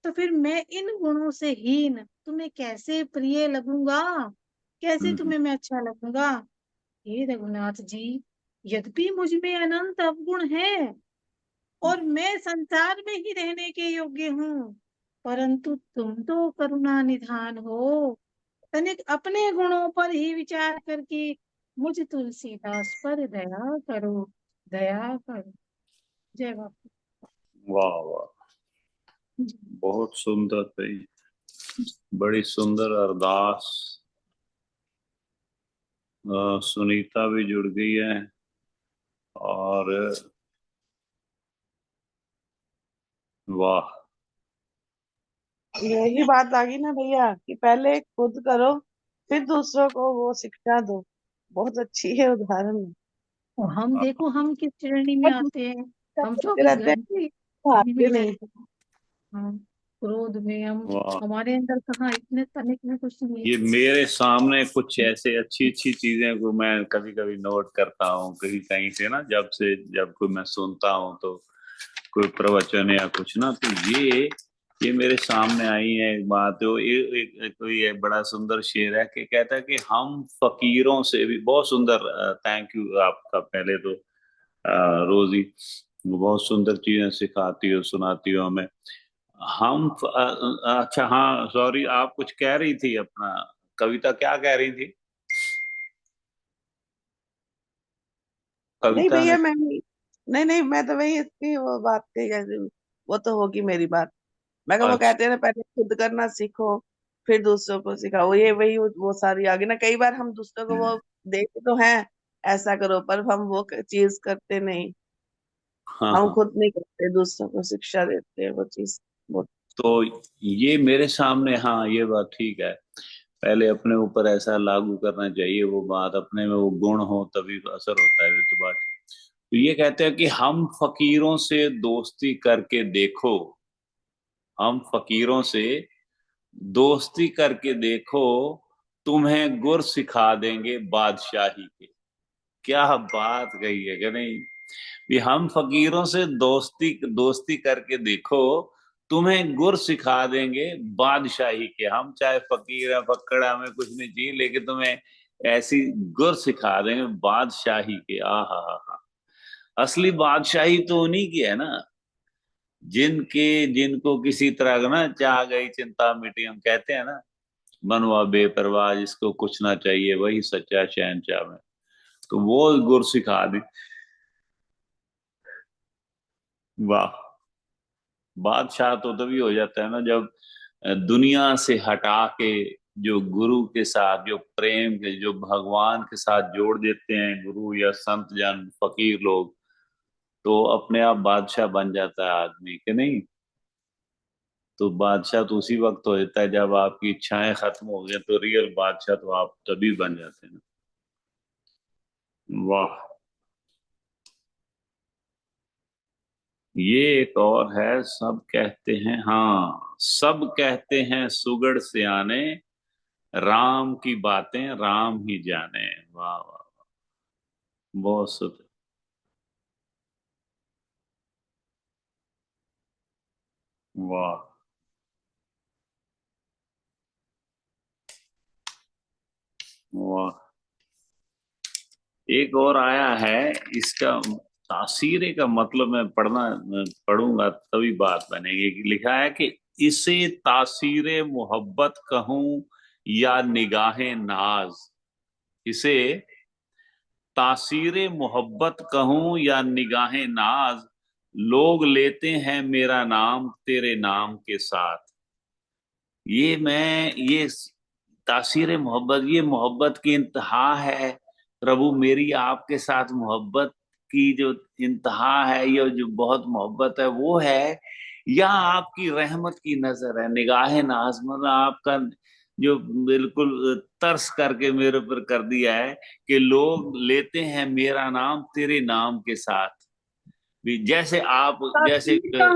तो फिर मैं इन गुणों से हीन तुम्हें कैसे प्रिय लगूंगा, कैसे तुम्हें मैं अच्छा लगूंगा। हे रघुनाथ जी, यद्यपि मुझ में अनंत अवगुण है और मैं संसार में ही रहने के योग्य हूँ, परंतु तुम तो करुणा निधान हो। तनिक अपने गुणों पर ही विचार करके मुझ तुलसीदास पर दया करो, दया करो। जय बापू। वाह वाह, बहुत सुंदर भाई, बड़ी सुंदर अरदास। सुनीता भी जुड़ गई है। और वाह, यही बात आ गई ना भैया कि पहले खुद करो फिर दूसरों को वो शिक्षा दो। बहुत अच्छी है उदाहरण। और हम देखो हम किस श्रेणी में आते हैं। हम करते 24 रहते घंटे हैं, इसी में आते नहीं। रहते हैं। हाँ, क्रोध में हम, वाह। हमारे अंदर कहाँ इतने तनिक में कुछ नहीं ये है। मेरे सामने कुछ ऐसे अच्छी अच्छी चीजें को मैं कभी कभी नोट करता हूँ, कहीं कहीं से ना, जब कोई मैं सुनता हूँ तो कोई प्रवचन या कुछ ना, तो ये मेरे सामने आई है एक बात। तो कोई एक बड़ा सुंदर शेर है कि कहता है कि हम फकीरों से भी बहुत सुंदर। थैंक यू आपका पहले तो, रोजी, बहुत सुंदर चीजें सिखाती हो, सुनाती हो हमें। अच्छा हाँ, सॉरी, आप कुछ कह रही थी अपना, कविता क्या कह रही थी? नहीं कविता ने। भैया मैं नहीं नहीं, मैं तो वही इसकी वो बात कही जैसे वो तो होगी मेरी बात। मैं वो अच्छा। कहते हैं ना पहले खुद करना सीखो फिर दूसरों को सिखाओ। ये वही वो सारी आगे ना, कई बार हम दूसरों को वो देखते तो हैं ऐसा करो, पर हम वो चीज करते नहीं। हाँ हम हाँ। खुद नहीं करते, दूसरों को शिक्षा देते हैं वो चीज। वो तो ये मेरे सामने, हाँ ये बात ठीक है, पहले अपने ऊपर ऐसा लागू करना चाहिए वो बात, अपने में वो गुण हो तभी तो असर होता है, ये तो बात ठीक। तो ये कहते हैं कि हम फकीरों से दोस्ती करके देखो, हम फकीरों से दोस्ती करके देखो, तुम्हें गुर सिखा देंगे बादशाही के। क्या बात कही है कि नहीं? कि हम फकीरों से दोस्ती दोस्ती करके देखो, तुम्हें गुर सिखा देंगे बादशाही के। हम चाहे फकीर है, फक्कड़ है, हमें कुछ नहीं चाहिए, लेकिन तुम्हें ऐसी गुर सिखा देंगे बादशाही के। आ हा। असली बादशाही तो उन्हीं की है ना, जिनको किसी तरह का ना चाह गई चिंता मिटी, हम कहते हैं ना, मनवा बेपरवाह, जिसको कुछ ना चाहिए वही सच्चा शहंशाह में। तो वो गुर सिखा दी। वाह। बादशाह तो तभी हो जाता है ना जब दुनिया से हटा के जो गुरु के साथ, जो प्रेम के, जो भगवान के साथ जोड़ देते हैं गुरु या संत जन फकीर लोग, तो अपने आप बादशाह बन जाता है आदमी के नहीं। तो बादशाह तो उसी वक्त हो जाता है जब आपकी इच्छाएं खत्म हो गई, तो रियल बादशाह तो आप तभी बन जाते हैं। वाह। ये एक और है, सब कहते हैं, हाँ, सब कहते हैं सुगढ़ सियाने, राम की बातें राम ही जाने। वाह वाह, बहुत सुंदर। वाह। वाह। एक और आया है, इसका तासीरे का मतलब मैं पढ़ूंगा तभी बात बनेगी। कि लिखा है कि इसे तासीरे मोहब्बत कहूं या निगाहे नाज, इसे तासीरे मोहब्बत कहूं या निगाहे नाज, लोग लेते हैं मेरा नाम तेरे नाम के साथ। ये तासीर मोहब्बत, ये मोहब्बत की इंतहा है प्रभु मेरी, आपके साथ मोहब्बत की जो इंतहा है, ये जो बहुत मोहब्बत है वो है, या आपकी रहमत की नजर है, निगाह नाज, मतलब आपका जो बिल्कुल तरस करके मेरे ऊपर कर दिया है कि लोग लेते हैं मेरा नाम तेरे नाम के साथ। भी जैसे आप, जैसे तासीर का,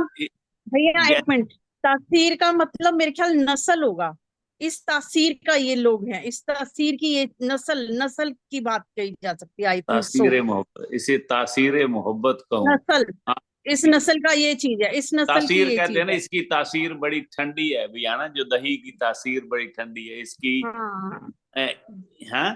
भैया जै, एक मिनट, तासीर का मतलब मेरे ख्याल नस्ल होगा। इस तासीर का ये लोग हैं, इस तासीर की ये नस्ल, नस्ल की बात कही जा सकती है, आई थिंक सो। तासीर मोहब्बत, इसे तासीर मोहब्बत कहूँ। नस्ल। हाँ, इस नस्ल का ये चीज है, इस नस्ल की तासीर ये कहते हैं चीज ना, है। इसकी तासीर बड़ी ठंडी है भैया ना, जो दही की तासीर बड़ी ठंडी है इसकी। हाँ अ, हाँ,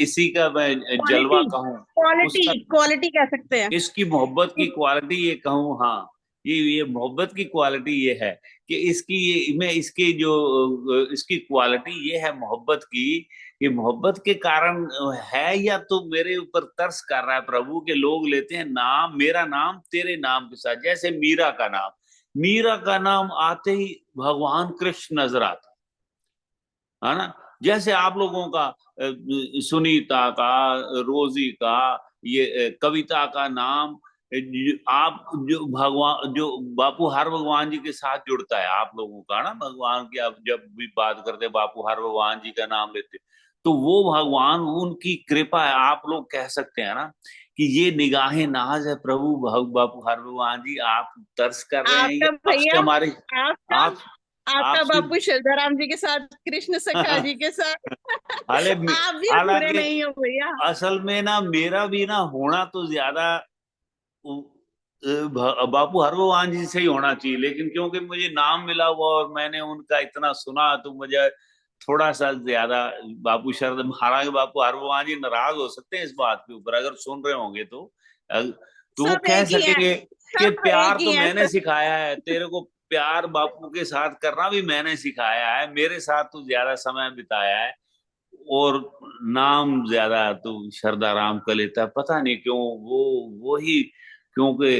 इसी का मैं जलवा क्वालिटी, कहूँ उसका, क्वालिटी क्वालिटी कह सकते हैं। इसकी मोहब्बत की क्वालिटी ये कहूँ, हाँ, ये मोहब्बत की क्वालिटी ये है कि इसकी, ये मैं इसकी जो इसकी क्वालिटी ये है मोहब्बत की, कि मोहब्बत के कारण है, या तो मेरे ऊपर तरस कर रहा है प्रभु के लोग लेते हैं नाम, मेरा नाम तेरे नाम के साथ। जैसे मीरा का नाम, मीरा का नाम आते ही भगवान कृष्ण नजर आता है ना। जैसे आप लोगों का सुनीता का, रोजी का, ये कविता का नाम, आप जो भगवान, जो बापू हर भगवान जी के साथ जुड़ता है आप लोगों का ना, भगवान की आप जब भी बात करते बापू हर भगवान जी का नाम लेते, तो वो भगवान, उनकी कृपा है। आप लोग कह सकते हैं ना कि ये निगाहें नाज है प्रभु बापू हर भगवान जी, आप तरस कर रहे हैं, ये आपका आपसे भैया, हमारे, आपका आप आपका आपसे बापू श्रद्धाराम जी के साथ, कृष्ण सखा जी के साथ। हाले आप भी अधूरे हालांकि नहीं हो भैया। असल में ना मेरा भी ना होना तो ज्यादा बापू हरभगवान जी से ही होना चाहिए, लेकिन क्योंकि मुझे नाम मिला हुआ और मैंने उनका इतना सुना, तो मुझे थोड़ा सा ज्यादा बापू शरद, हालांकि बापू हरभगवान जी नाराज हो सकते हैं इस बात के ऊपर, अगर सुन रहे होंगे तो वो सब कह एक ही है, सकेंगे कि सब प्यार एक ही तो है मैंने सब। सिखाया है तेरे को, प्यार बापू के साथ करना भी मैंने सिखाया है, मेरे साथ तो ज्यादा समय बिताया है, और नाम ज्यादा तो श्रद्धा राम का लेता है, पता नहीं क्यों, वो ही, क्योंकि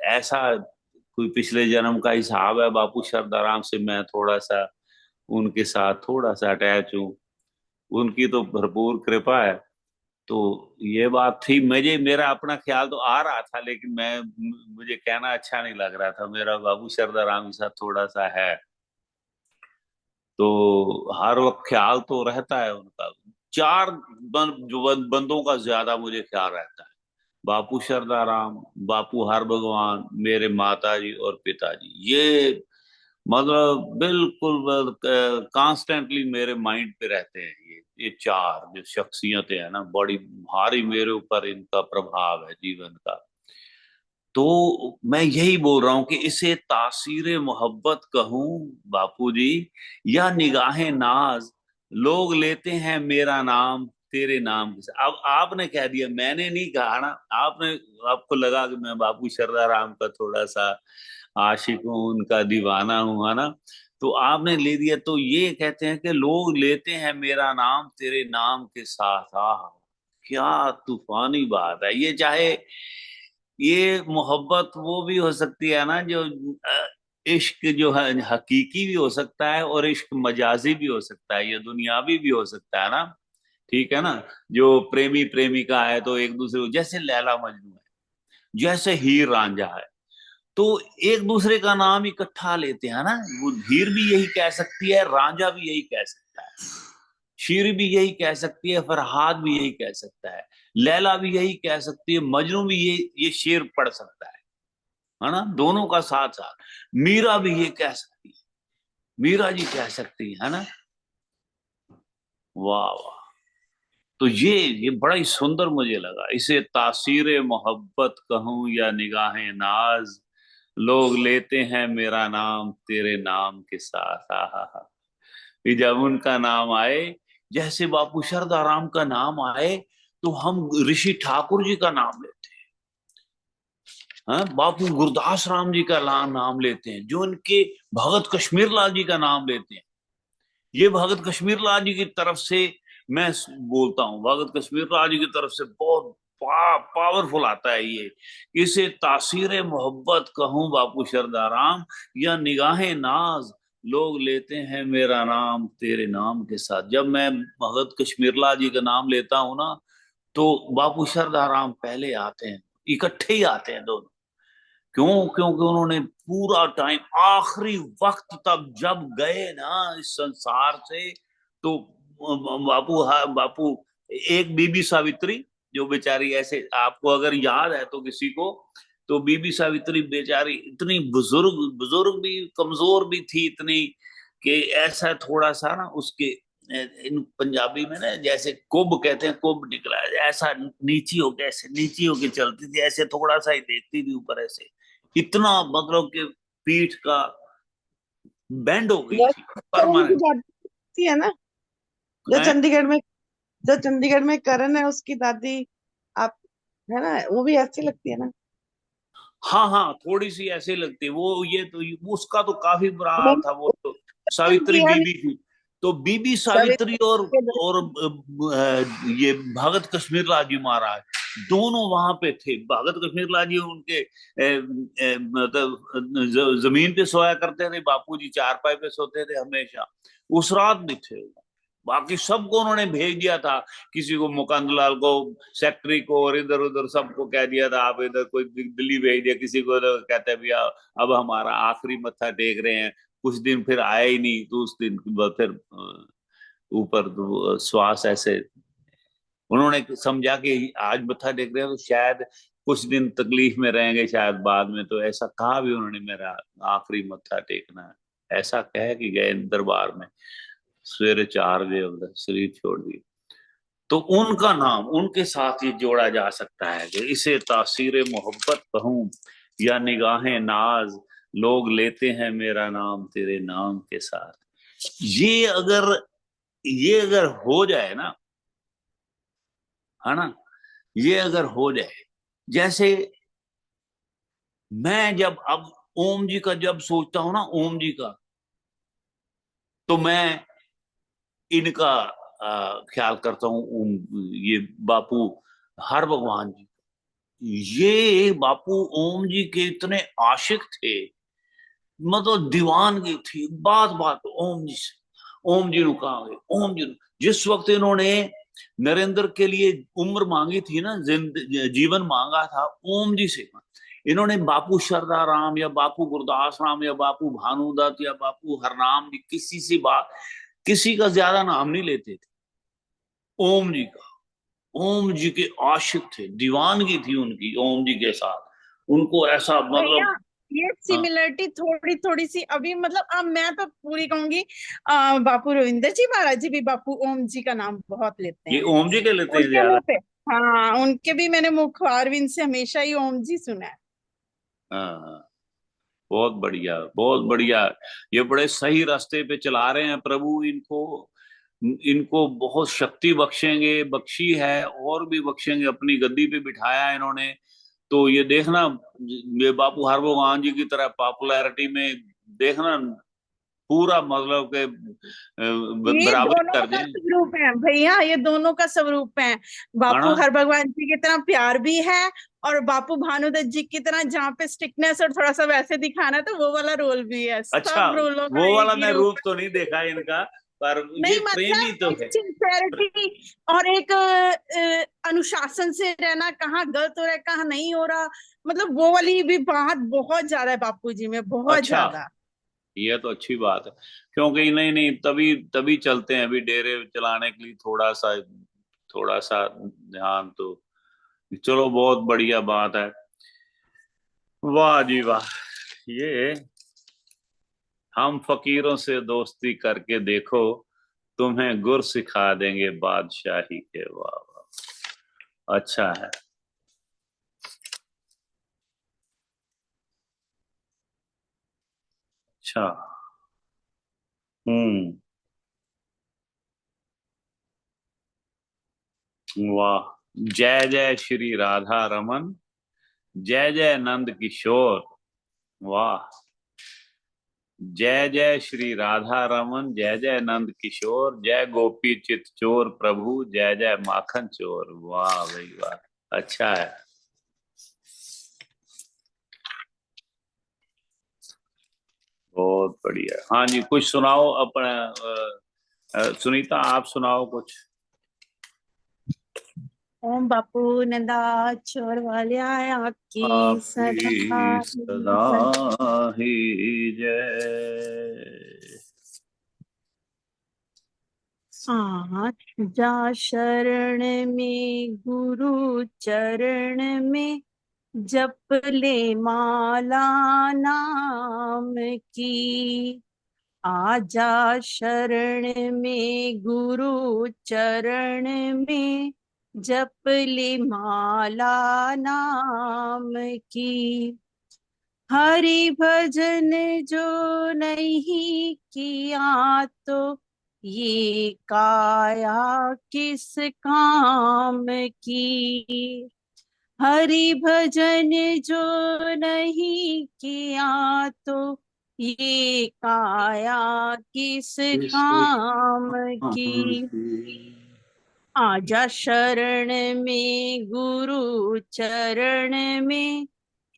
ऐसा कोई पिछले जन्म का हिसाब है बापू श्रद्धा राम से, मैं थोड़ा सा उनके साथ थोड़ा सा अटैच हूँ, उनकी तो भरपूर कृपा है। तो ये बात थी, मुझे मेरा अपना ख्याल तो आ रहा था, लेकिन मुझे कहना अच्छा नहीं लग रहा था, मेरा बाबू श्रद्धा राम के साथ थोड़ा सा है, तो हर वक्त ख्याल तो रहता है उनका। चार बंदों का ज्यादा मुझे ख्याल रहता है, बापू श्रद्धा राम, बापू हर भगवान, मेरे माता जी और पिताजी, ये मतलब बिल्कुल कॉन्स्टेंटली मेरे माइंड पे रहते हैं, ये चार जो शख्सियतें हैं ना, बड़ी भारी मेरे ऊपर इनका प्रभाव है जीवन का। तो मैं यही बोल रहा हूं कि इसे तासीर मोहब्बत कहूं बापूजी, या निगाहें नाज, लोग लेते हैं मेरा नाम तेरे नाम के साथ। अब आपने कह दिया, मैंने नहीं कहा ना, आपने, आपको लगा कि मैं बापू शरदा राम का थोड़ा सा आशिक हूँ, उनका दीवाना हूँ, है ना, तो आपने ले दिया। तो ये कहते हैं कि लोग लेते हैं मेरा नाम तेरे नाम के साथ। आह, क्या तूफानी बात है ये। चाहे ये मोहब्बत वो भी हो सकती है ना, जो इश्क जो है हकीकी भी हो सकता है, और इश्क मजाजी भी हो सकता है, ये दुनियावी भी हो सकता है ना, ठीक है ना। जो प्रेमी प्रेमिका है तो एक दूसरे को, जैसे लैला मजनू है, जैसे हीर रांझा है, तो एक दूसरे का नाम इकट्ठा लेते हैं ना। वो हीर भी यही कह सकती है, रांझा भी यही कह सकता है, शीर भी यही कह सकती है, फरहाद भी यही कह सकता है, लैला भी यही कह सकती है, मजनू भी ये शेर पढ़ सकता है ना, दोनों का साथ साथ। मीरा भी ये कह सकती है, मीरा जी कह सकती है ना। वाह वाह। तो ये बड़ा ही सुंदर मुझे लगा, इसे तासीर मोहब्बत कहूं या निगाहें नाज, लोग लेते हैं मेरा नाम तेरे नाम के साथ। हा। जब उनका नाम आए, जैसे बापू शरदा राम का नाम आए, तो हम ऋषि ठाकुर जी का नाम लेते हैं, हाँ, बापू गुरदास राम जी का नाम लेते हैं, जो उनके भगत कश्मीर लाल जी का नाम लेते हैं। ये भगत कश्मीर लाल जी की तरफ से मैं बोलता हूँ, भगत कश्मीर लाल जी की तरफ से बहुत पावरफुल आता है ये। इसे तासीर मोहब्बत कहूं बापू शरदा राम, या निगाहें नाज, लोग लेते हैं मेरा नाम तेरे नाम के साथ। जब मैं भगत कश्मीर लाल जी का नाम लेता हूं ना, तो बापू शरदा राम पहले आते हैं, इकट्ठे ही आते हैं दोनों। क्यों? क्योंकि उन्होंने पूरा टाइम, आखिरी वक्त तक जब गए ना इस संसार से, तो बापू एक बीबी सावित्री, जो बेचारी, ऐसे आपको अगर याद है तो किसी को, तो बीबी सावित्री बेचारी इतनी बुजुर्ग बुजुर्ग भी, कमजोर भी थी इतनी, कि ऐसा थोड़ा सा ना उसके इन पंजाबी में ना जैसे कुब कहते हैं, कुब निकला है, ऐसा नीची होके, ऐसे नीची होके चलती थी, ऐसे थोड़ा सा ही देखती थी ऊपर, ऐसे इतना मतलब कि पीठ का बैंड हो गई वो थी तो उनकी परमानेंट। दादी है ना, जो चंडीगढ़ में, जो चंडीगढ़ में करण है उसकी दादी, आप, है ना, वो भी ऐसी लगती है ना। हाँ हाँ, थोड़ी सी ऐसे लगती है वो। ये तो उसका तो काफी बुरा हाल था, वो तो सावित्री रियल बीबी थी। तो बीबी सावित्री सविता और ये भगत कश्मीर लाल जी महाराज दोनों वहां पे थे। भगत कश्मीर लाल जी उनके मतलब जमीन पे सोया करते थे, बापूजी चारपाई पे सोते थे हमेशा। उस रात भी थे। बाकी सबको उन्होंने भेज दिया था, किसी को मुकंदलाल को, सेक्रेटरी को, और इधर उधर सबको कह दिया था आप इधर, कोई दिल्ली भेज दिया, किसी को तो कहते भैया अब हमारा आखिरी मत्था टेक रहे हैं। कुछ दिन फिर आया ही नहीं, तो उस दिन के बाद फिर ऊपर तो श्वास ऐसे, उन्होंने समझा कि आज मत्था टेक रहे हैं तो शायद कुछ दिन तकलीफ में रहेंगे शायद बाद में, तो ऐसा कहा भी उन्होंने, मेरा आखिरी मत्था टेकना है, ऐसा कह के गए दरबार में। सवेरे 4 बजे उधर शरीर छोड़ दिए। तो उनका नाम उनके साथ ही जोड़ा जा सकता है कि इसे तासीर मोहब्बत कहूं या निगाहें नाज, लोग लेते हैं मेरा नाम तेरे नाम के साथ। ये अगर, ये अगर हो जाए ना, है ना, ये अगर हो जाए, जैसे मैं जब अब ओम जी का जब सोचता हूं ना, ओम जी का, तो मैं इनका ख्याल करता हूँ। ये बापू हर भगवान जी, ये बापू ओम जी के इतने आशिक थे, मतलब दीवानगी थी, बात बात ओम जी से, ओम जी नु कहा, ओम जी नु। जिस वक्त इन्होंने नरेंद्र के लिए उम्र मांगी थी ना, जीवन मांगा था, ओम जी से। इन्होंने बापू शरदा राम या बापू गुरदास राम या बापू भानुदत्त या बापू हरनाम जी, किसी से बात, किसी का ज्यादा नाम नहीं लेते थे, ओम जी का। ओम जी के आशिक थे, दीवानगी थी उनकी ओम जी के साथ। उनको ऐसा भैया मतलब, ये हाँ, सिमिलरिटी थोड़ी थोड़ी सी अभी, मतलब अब मैं तो पूरी कहूंगी, बापू रविंद्र जी महाराज जी भी बापू ओम जी का नाम बहुत लेते ये हैं ओम जी के लेते हैं उनके ज्यादा। मुंह पे। हाँ, उनके भी मैंने मुखारविंद से हमेशा ही ओम जी सुना है। हाँ, बहुत बढ़िया, बहुत बढ़िया। ये बड़े सही रास्ते पे चला रहे हैं प्रभु इनको। इनको बहुत शक्ति बख्शेंगे, बख्शी है, और भी बख्शेंगे, अपनी गद्दी पे बिठाया है इन्होंने। तो ये देखना, ये बापू हर भगवान जी की तरह पॉपुलैरिटी में देखना, पूरा मतलब के ये बराबरी दोनों कर का दें। स्वरूप है भैया, ये दोनों का स्वरूप है। है ना? बापू हर भगवान जी की तरह प्यार भी है, और बापू भानुदत्त जी की तरह जहाँ पे स्टिकनेस और थोड़ा सा वैसे दिखाना, तो वो वाला रोल भी है। अच्छा, सब रोलों वो का एक वाला ही मैं रूप रूप तो नहीं देखा इनका, पर ये नहीं, प्रेमी मतलब तो एक है। सिंसेरिटी और एक अनुशासन से रहना, कहाँ गलत हो रहा है कहाँ नहीं हो रहा, मतलब वो वाली भी बात बहुत ज्यादा है बापू जी में, बहुत अच्छा, ज्यादा। ये तो अच्छी बात है, क्योंकि नहीं नहीं, तभी तभी चलते हैं। अभी डेरे चलाने के लिए थोड़ा सा ध्यान तो, चलो बहुत बढ़िया बात है। वाह जी वाह। ये हम फकीरों से दोस्ती करके देखो, तुम्हें गुर सिखा देंगे बादशाही के। वाह वाह, अच्छा है। अच्छा। हम्म। वाह। जय जय श्री राधा रमन, जय जय नंद किशोर। वाह। जय जय श्री राधा रमन, जय जय नंद किशोर, जय गोपी चित चोर प्रभु, जय जय माखन चोर। वाह भाई वाह, अच्छा है। बहुत बढ़िया। हाँ जी, कुछ सुनाओ अपना, सुनीता आप सुनाओ कुछ। ओम बापू नंदा छोर वालिया आपकी सदा आपकी ही सदा जय। ही जय। हाँ, जा शरण में गुरु चरण में, जप ले माला नाम की, आजा शरण में गुरु चरण में, जप ले माला नाम की। हरि भजन जो नहीं किया तो ये काया किस काम की। हरि भजन जो नहीं किया तो ये काया किस काम की। आजा शरण में गुरु चरण में,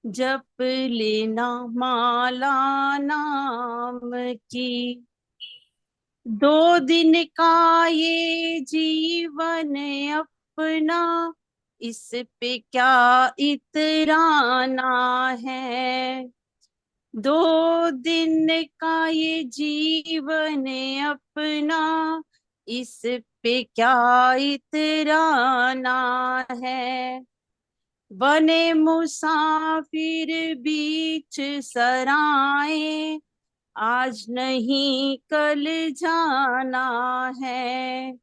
जप लेना माला नाम की। 2 दिन का ये जीवन अपना, इस पे क्या इतराना है। 2 दिन का ये जीवन अपना, इस पे क्या इतराना है। बने मुसाफिर बीच सराय, आज नहीं कल जाना है।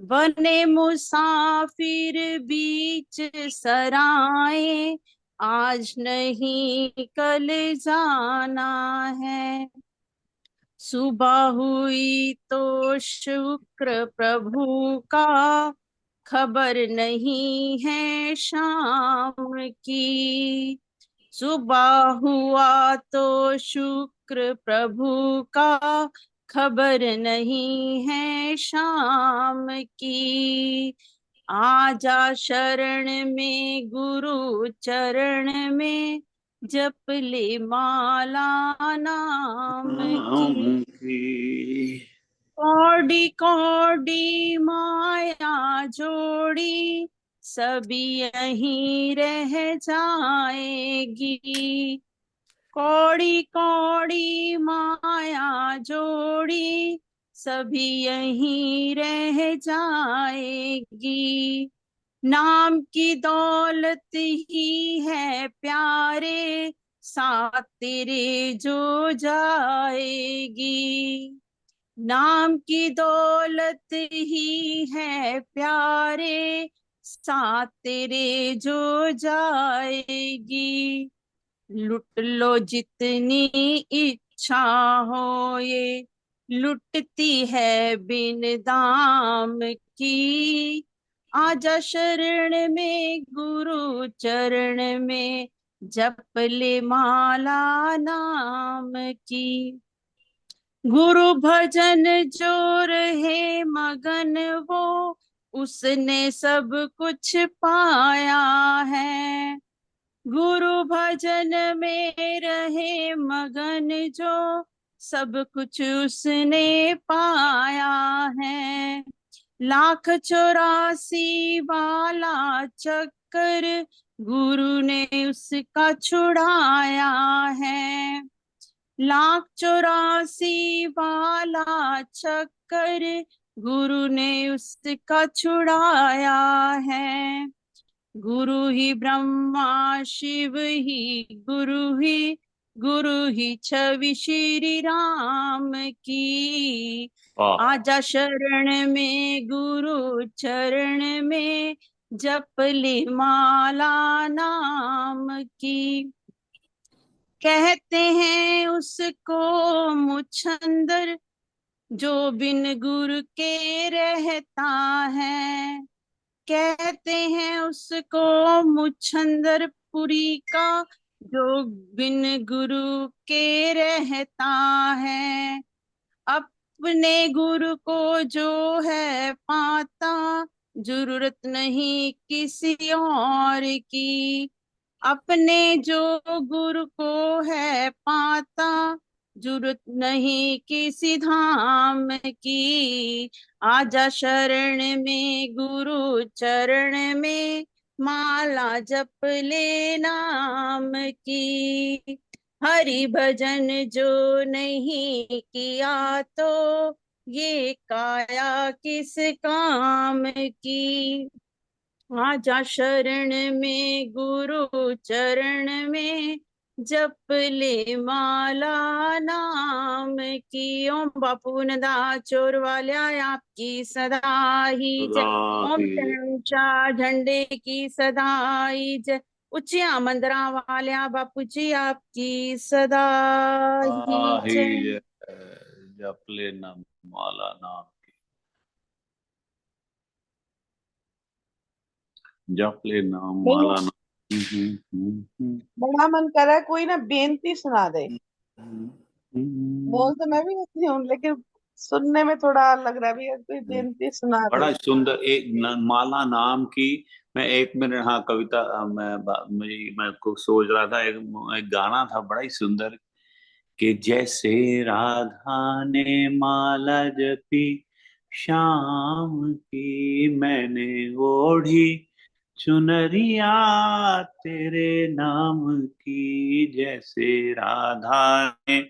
बने मुसाफिर बीच सराय, आज नहीं कल जाना है। सुबह हुई तो शुक्र प्रभु का, खबर नहीं है शाम की। सुबह हुआ तो शुक्र प्रभु का, खबर नहीं है शाम की। आजा शरण में गुरु चरण में, जप ले माला नाम की। कौड़ी कौड़ी माया जोड़ी, सभी यहीं रह जाएगी। कौड़ी कौड़ी माया जोड़ी, सभी यहीं रह जाएगी। नाम की दौलत ही है प्यारे, साथ तेरे जो जाएगी। नाम की दौलत ही है प्यारे, साथ तेरे जो जाएगी। लुट लो जितनी इच्छा हो ये, लुटती है बिन दाम की। आजा शरण में गुरु चरण में, जप ले माला नाम की। गुरु भजन जो रहे मगन वो, उसने सब कुछ पाया है। गुरु भजन में रहे मगन जो, सब कुछ उसने पाया है। 1,84 वाला चक्कर गुरु ने उसका छुड़ाया है। 1,84 वाला चक्कर गुरु ने उसका छुड़ाया है। गुरु ही ब्रह्मा शिव ही गुरु ही छवि श्री राम की। आजा शरण में गुरु चरण में, जप ले माला नाम की। कहते हैं उसको मुछंदर, जो बिन गुरु के रहता है। कहते हैं उसको मुछंदर पुरी का, जो बिन गुरु के रहता है। अपने गुरु को जो है पाता, जरूरत नहीं किसी और की। अपने जो गुरु को है पाता, जरूरत नहीं किसी धाम की। आजा शरण में गुरु चरण में, माला जप ले नाम की। हरि भजन जो नहीं किया तो ये काया किस काम की। आजा शरण में गुरु चरण में, जप ले माला नाम की। ओम बापू नदा चोर वाल्या आपकी सदा ही जय। ओम शहंशाह झंडे की सदा ही जय। ऊंचिया मंदिरा वाल्या बापू जी आपकी सदा ही जय। जप ले नाम माला नाम की, जप ले नाम भैया माला नाम। बड़ा मन कर रहा है कोई ना बेनती सुना दे। हम्म। बोल तो मैं भी नहीं हूँ, लेकिन सुनने में थोड़ा लग रहा है भैया कोई बेनती सुना दे। बड़ा सुंदर एक माला नाम की। मैं एक मिनट, हाँ कविता, मैं को सोच रहा था, एक गाना था बड़ा ही सुंदर, कि जैसे राधा ने माला जपी शाम की, मैंने ओढ़ी चुनरिया तेरे नाम की। जैसे राधा ने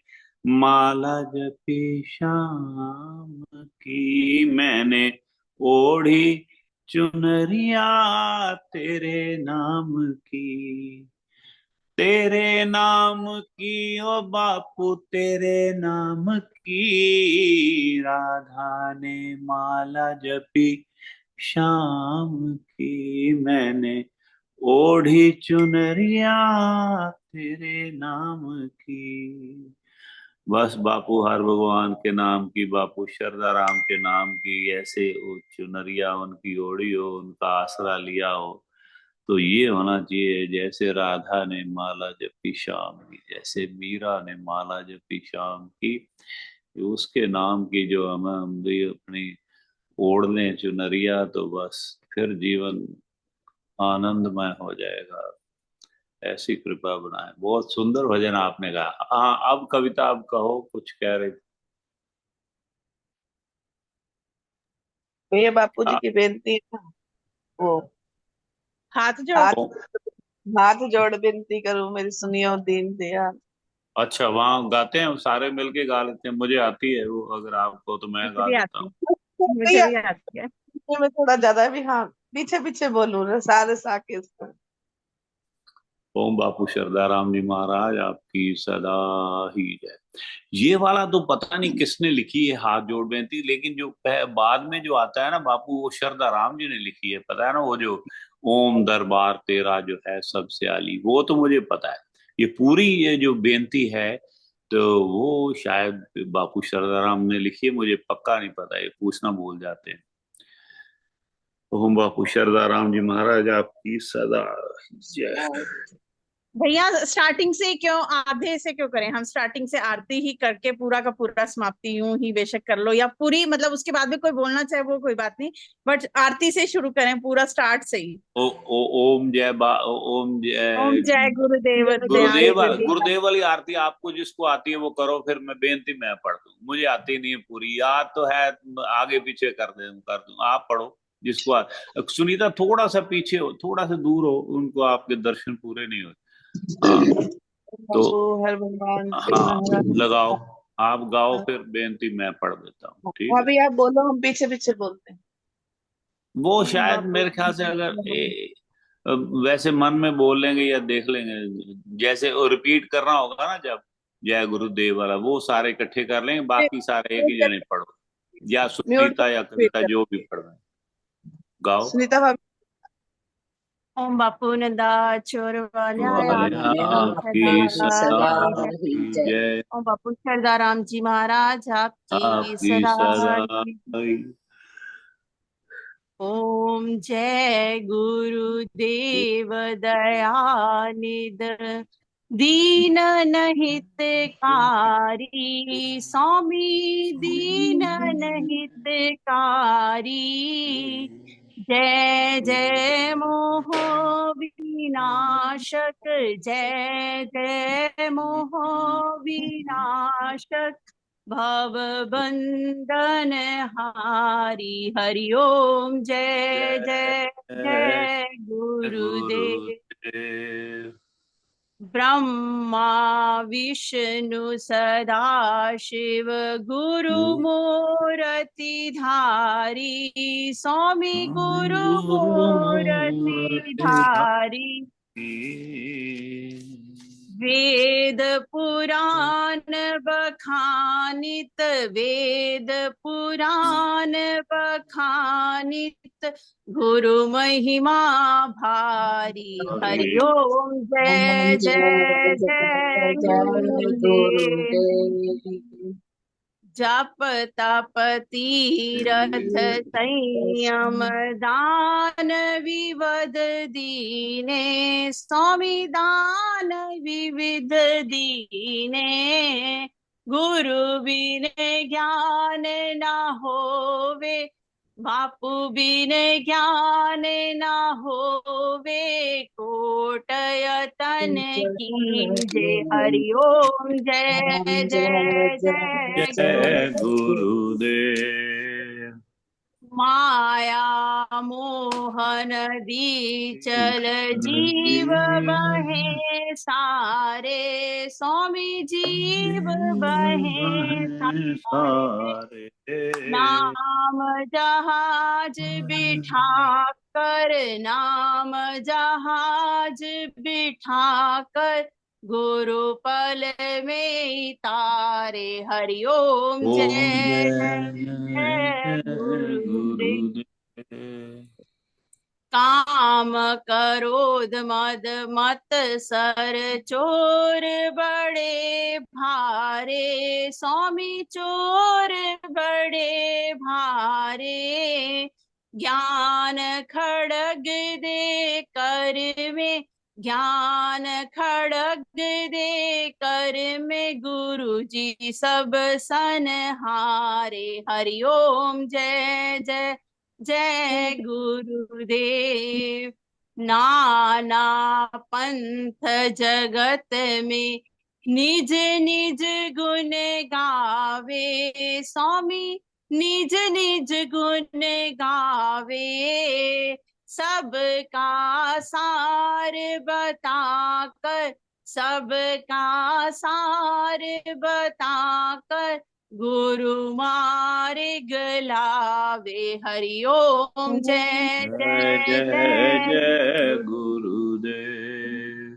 माला जपी शाम की, मैंने ओढ़ी चुनरिया तेरे नाम की। तेरे नाम की ओ बापू, तेरे नाम की, राधा ने माला जपी शाम की, मैंने ओढ़ी चुनरिया तेरे नाम की। बस बापू हर भगवान के नाम की, बापू शरदा राम के नाम की, ऐसे वो चुनरिया उनकी ओढ़ी हो, उनका आसरा लिया हो, तो ये होना चाहिए। जैसे राधा ने माला जपी शाम की, जैसे मीरा ने माला जपी शाम की, उसके नाम की जो हम भी अपनी ओढ़ लें चुनरिया, तो बस फिर जीवन आनंदमय हो जाएगा। ऐसी कृपा बनाए। बहुत सुंदर भजन आपने गाया। हाँ, अब कविता अब कहो, कुछ कह रहे थे। भैया बापू जी हाँ, की बेनती है ना, वो हाथ जोड़। हाथ हाथ जोड़ विनती करूं, मेरी सुनियो दीन दयाल। अच्छा, वहाँ गाते हैं सारे मिलके गा लेते हैं। मुझे आती है वो, अगर आपको तो मैं मुझे गा भी देता आती हूँ। है, मुझे भैया भी आती है। में थोड़ा ज्यादा है भी, हाँ पीछे पीछे बोलूं ना सारे साके इसको। ओम बापू शरदाराम जी महाराज आपकी सदा ही जय। ये वाला तो पता नहीं किसने लिखी है, हाथ जोड़ बेनती, लेकिन जो बाद में जो आता है ना बापू, वो शरदाराम जी ने लिखी है, पता है ना, वो जो ओम दरबार तेरा जो है सबसे आली, वो तो मुझे पता है। ये पूरी ये जो बेनती है, तो वो शायद बापू शरदाराम ने लिखी है, मुझे पक्का नहीं पता, ये पूछना भूल जाते हैं। ओम बापू शरदाराम जी महाराज आपकी सदा जय। भैया स्टार्टिंग से क्यों, आधे से क्यों करें? हम स्टार्टिंग से आरती ही करके पूरा का पूरा समाप्ति यूं ही बेशक कर लो, या पूरी मतलब उसके बाद भी कोई बोलना चाहे वो कोई बात नहीं, बट आरती से शुरू करें पूरा स्टार्ट से ही। ओम जय ओम ओम जय जय गुरुदेव गुरुदेव। दयाल जी। गुरुदेव वाली आरती आपको जिसको आती है वो करो, फिर मैं बेनती मैं पढ़ दूं। मुझे आती नहीं है पूरी, याद तो है, आगे पीछे कर दूं, आप पढ़ो जिसको सुनीता थोड़ा सा पीछे हो, थोड़ा सा दूर हो, उनको आपके दर्शन पूरे नहीं हो। हाँ, तो बापू हर भगवान श्री हाँ, लगाओ, महाराज। आप गाओ, फिर बेनती मैं पढ़ देता हूँ, ठीक है। अभी आप बोलो, हम पीछे पीछे बोलते हैं। वो ओम शायद बापू मेरे ख्याल से अगर वैसे मन में बोल लेंगे या देख लेंगे, जैसे वो रिपीट करना होगा ना, जब जय गुरुदेव वाला, वो सारे इकट्ठे कर लेंगे, बाकी सारे एक ही जने पढ़ो, या म्यूट सुनीता या कविता जो भी पढ़ रहे हैं, गाओ। सुनीता भाभी। ओम बापू नंदा चोर वाल्या वाले आपकी आपकी सदा सदा ही जय। की जय, ओम बापू सरदाराम जी महाराज आपकी आपकी सदा सदा ही। की ओम जय गुरुदेव दयानिध दीन हितकारी स्वामी दीन हितकारी। जय जय मोह विनाशक, जय जय मोह विनाशक, भव बंधन हारी। हरि ओम जय जय जय जय गुरुदेव। गुरुदेव। ब्रह्मा विष्णु सदा शिव गुरु मूर्ति धारी स्वामी गुरु मूर्ति धारी। वेद पुराण बखानित, वेद पुराण बखानित, गुरु महिमा भारी। हरि ओम। जय जय जय गुरुदेव। जप तप तीरथ संयम दान विविध दीने, स्वामी दान विविध दीने। गुरु बिन ज्ञान न होवे, बापू बिन ज्ञान न होवे, कोट यतन कीजे। हरि ओम। जय जय जय जय गुरु। गुरुदेव। माया मोहन चल जीव बहे सारे, स्वामी जीव बहे सारे। नाम जहाज बिठा कर, नाम जहाज बिठा कर, गुरु पल में तारे। हरि ओम। ओम जय जय जय जय गुरुदेव। गुरुदेव। काम क्रोध मद मत सर चोर बड़े भारे, स्वामी चोर बड़े भारे। ज्ञान खड़ग दे कर में, ज्ञान खड़ग दे कर में, गुरु जी सब सनहारे। हरि ओम। जय जय जय गुरुदेव। नाना पंथ जगत में, निज निज गुण गावे, स्वामी निज निज गुण गावे। सबका सार बताकर, सबका सार बताकर, गुरु मार्ग लावे। हरि ओम। जय जय जय जय जय जय गुरु। गुरुदेव।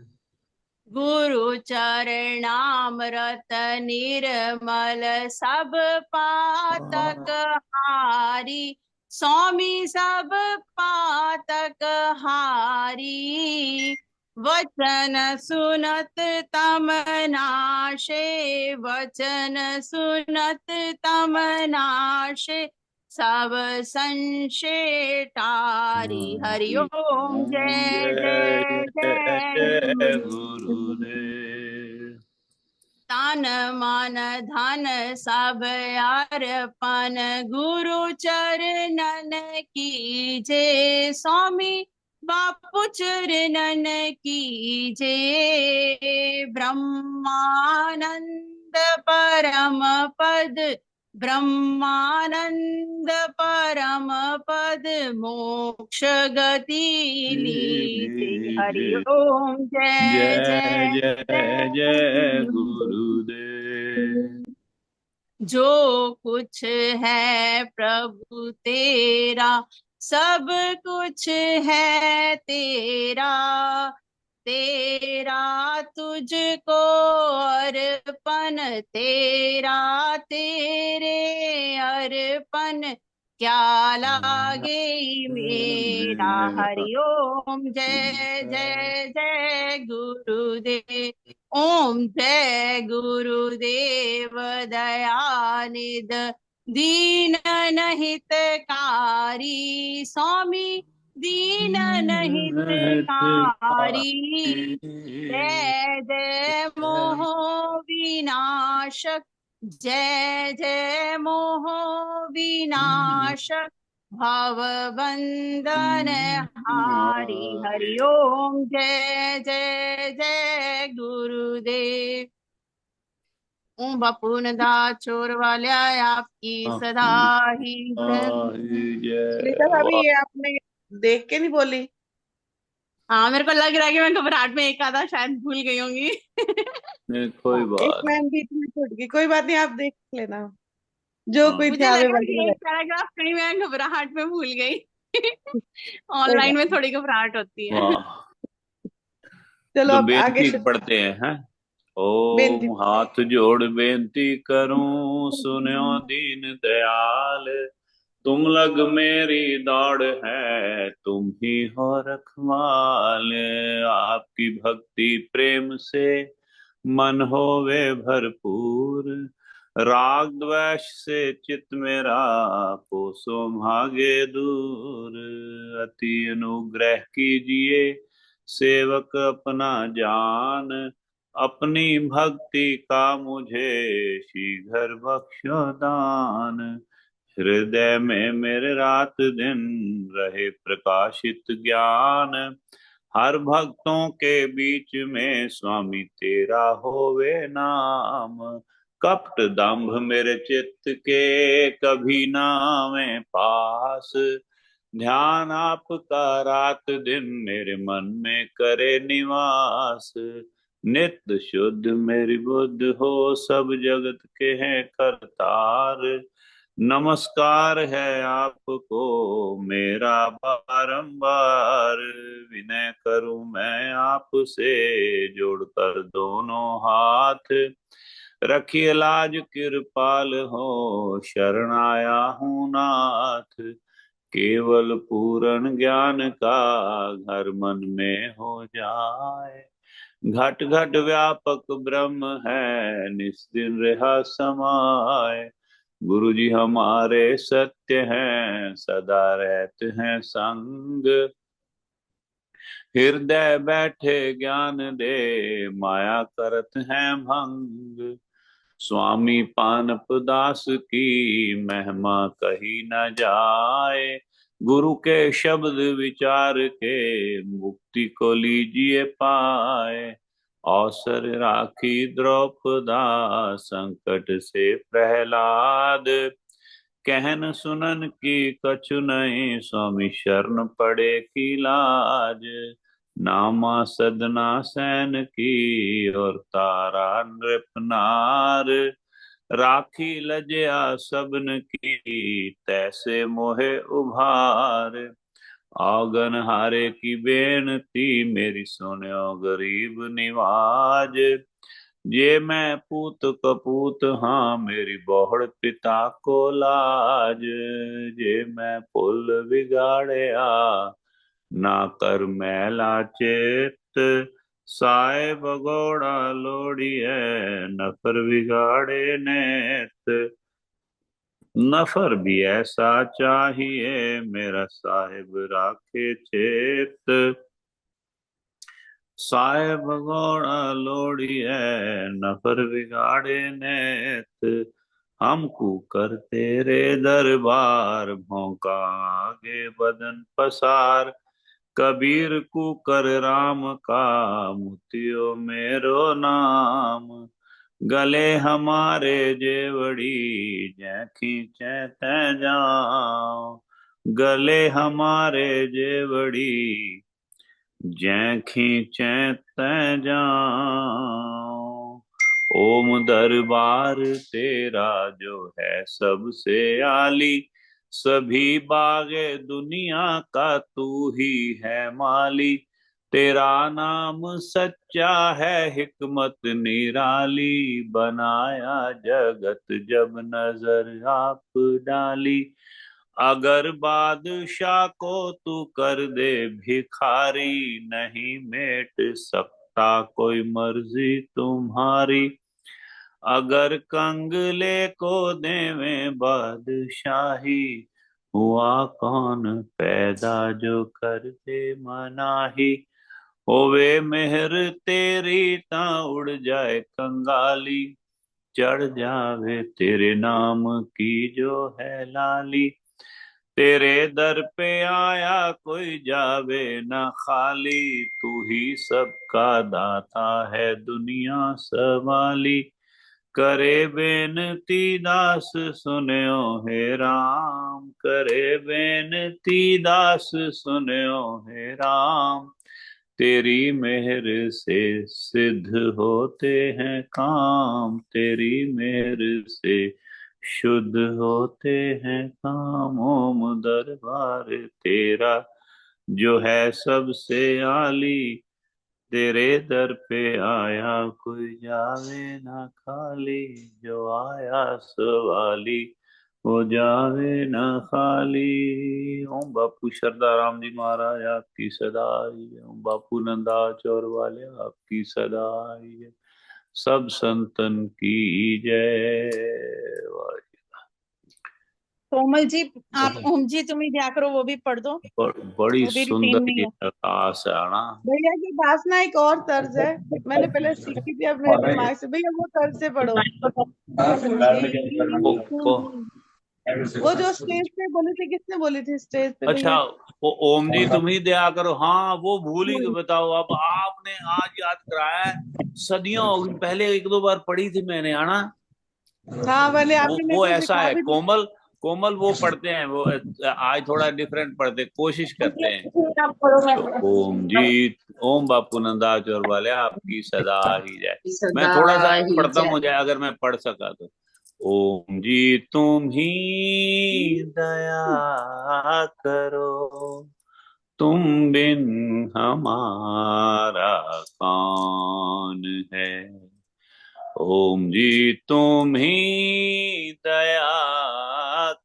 गुरु चरणामृत निर्मल, सब पातक हारी, स्वामी सब पातक हारी। वचन सुनत तम नाशे, वचन सुनत तम नाशे, सब संशय टारी। हरि ओम। ओम जय जय जय जय जय जय गुरु। गुरुदेव। तन मन धन सब अर्पण, गुरु चरणन कीजे, स्वामी बापू चरणन कीजे। ब्रह्मानंद परम पद, ब्रह्मानंद परम पद, मोक्ष गति लीजे। हरि ओम। जय जय जय जय जय गुरुदेव। जो कुछ है प्रभु तेरा, सब कुछ है तेरा, तेरा तुझको अर्पण, तेरा तेरे अर्पण, क्या लागे मेरा। हरि ओम। जय जय जय गुरुदेव। ओम जय गुरुदेव। दयानिध दीन नहितकारी, स्वामी दीन नहितकारी। जय जय मोह विनाशक, जय जय मोह विनाशक, भव बंधन हारी। हरि ओम। जय जय जय गुरुदेव। ओम बापून दा चोर वाल्या, आपकी सदा ही जय। सुनीता भाभी, ये आपने देख के नहीं बोली? हाँ, मेरे को लग रहा है कि मैं घबराहट में एक आधा शायद भूल गई होंगी। कोई एक बात। लाइन बीच में छूट गई, कोई बात नहीं, आप देख लेना, जो कोई मुझे ध्यान में लगा बनी कि एक रहे। पैराग्राफ कहीं मैं घबराहट में भूल गई। कोई ऑनलाइन बात में नहीं। थोड़ी घबराहट होती है। वाह, चलो जो अब आगे बेसिक शुरू। पढ़ते हैं, हैं? बेनती। ओम हाथ जोड़ बेनती करूं, सुनो दीन दयाल। तुम लग मेरी दौड़ है, तुम ही हो रखवाल। आपकी भक्ति प्रेम से मन होवे भरपूर। राग द्वेष से चित मेरा कोसों भागे दूर। अति अनुग्रह कीजिए सेवक अपना जान। अपनी भक्ति का मुझे शीघ्र बख्शो दान। हृदय में मेरे रात दिन रहे प्रकाशित ज्ञान। हर भक्तों के बीच में स्वामी तेरा होवे नाम। कपट दंभ मेरे चित्त के कभी ना आवे पास। ध्यान आपका रात दिन मेरे मन में करे निवास। नित्य शुद्ध मेरी बुद्ध हो, सब जगत के हैं करतार। नमस्कार है आपको मेरा बारंबार। विनय करूं मैं आपसे जोड़कर दोनों हाथ। रखिए लाज कृपाल हो, शरण आया हूं नाथ। केवल पूर्ण ज्ञान का घर मन में हो जाए। घट घट व्यापक ब्रह्म है, निस्दिन रहा समाए। गुरु जी हमारे सत्य हैं, सदा रहते हैं संग। हृदय बैठे ज्ञान दे, माया करत हैं भंग। स्वामी पानप दास की महिमा कही न जाए। गुरु के शब्द विचार के मुक्ति को लीजिए पाए। अवसर राखी द्रौपदा, संकट से प्रहलाद। कहन सुनन की कछु नहीं, स्वामी शरण पड़े की लाज। नामा सदना सैन की, और तारा नृपनार। राखी लजया सबन की, तैसे मोहे उभार। आगन हारे की बेनती, मेरी सुनो गरीब निवाज। जे मैं पूत कपूत हाँ, मेरी बहुड़ पिता को लाज। जे मैं पुल बिगाड़या, ना कर मैला चेत। साए बगोड़ा लोड़िए, नफर बिगाड़े नेत। नफर भी ऐसा चाहिए, मेरा साहिब राखे चेत। साहेब घोड़ा लोड़ी है, नफर बिगाड़े नेत। हमको कर तेरे दरबार, भौंका आगे बदन पसार। कबीर को कर राम का, मुतियो मेरो नाम। गले हमारे जेवड़ी, जै खींचे तै जाओ। गले हमारे जेवड़ी, जै खींचे तै जाऊं। ओम दरबार तेरा जो है सबसे आली। सभी बागे दुनिया का तू ही है माली। तेरा नाम सच्चा है, हिकमत निराली। बनाया जगत जब नजर आप डाली। अगर बादशाह को तू कर दे भिखारी, नहीं मेट सकता कोई मर्जी तुम्हारी। अगर कंगले को देवे बादशाही, हुआ कौन पैदा जो कर दे मनाही। होवे मेहर तेरी ता उड़ जाए कंगाली। चढ़ जावे तेरे नाम की जो है लाली। तेरे दर पे आया कोई जावे ना खाली। तू ही सबका दाता है दुनिया संभाली। करे बेनती दास सुनो हे राम। करे बेनती दास सुनो हे राम। तेरी मेहर से सिद्ध होते हैं काम। तेरी मेहर से शुद्ध होते हैं काम। ओम दरबार तेरा जो है सबसे आली। तेरे दर पे आया कोई जावे ना खाली, जो आया सवाली वो जावे ना खाली। ओम बापू श्रद्धा राम जी महाराज आपकी सदाई है। ओम बापू नंदा चौर वाले आपकी सदाई है। सब संतन की जय। वाह। कोमल जी, आप ओम जी तुम्हें दिया करो, वो भी पढ़ दो, बड़ी वो भी रूटीन सुंदर में ही ये है। अरदास है ना। भैया की उपासना एक और तर्ज है, मैंने पहले सीखी थी, अब मेरे दिमाग से, भैया वो तर्ज से पढ़ो। को, को, वो जो स्टेज पे बोली थी, किसने बोली थी स्टेज पे अच्छा, भैया? वो ओम जी तुम ही दया करो। हाँ वो भूल ही गए, बताओ। अब आपने आज याद कराया है। सदियों हो गई, पहले एक दो बार पढ़ी थी मैंने, है ना। हाँ, मैंने आपने मेरे वो को ऐसा सिखा है, भी दी। कोमल कोमल वो पढ़ते हैं, वो आज थोड़ा डिफरेंट पढ़ते, कोशिश करते हैं। तो ओम जी, ओम बापू नंदाचौर वाले आपकी सदा ही जाए। मैं थोड़ा सा पढ़ता हूँ, मुझे अगर मैं पढ़ सका तो। ओम जी तुम ही दया करो, तुम बिन हमारा कौन है। ओम जी तुम ही दया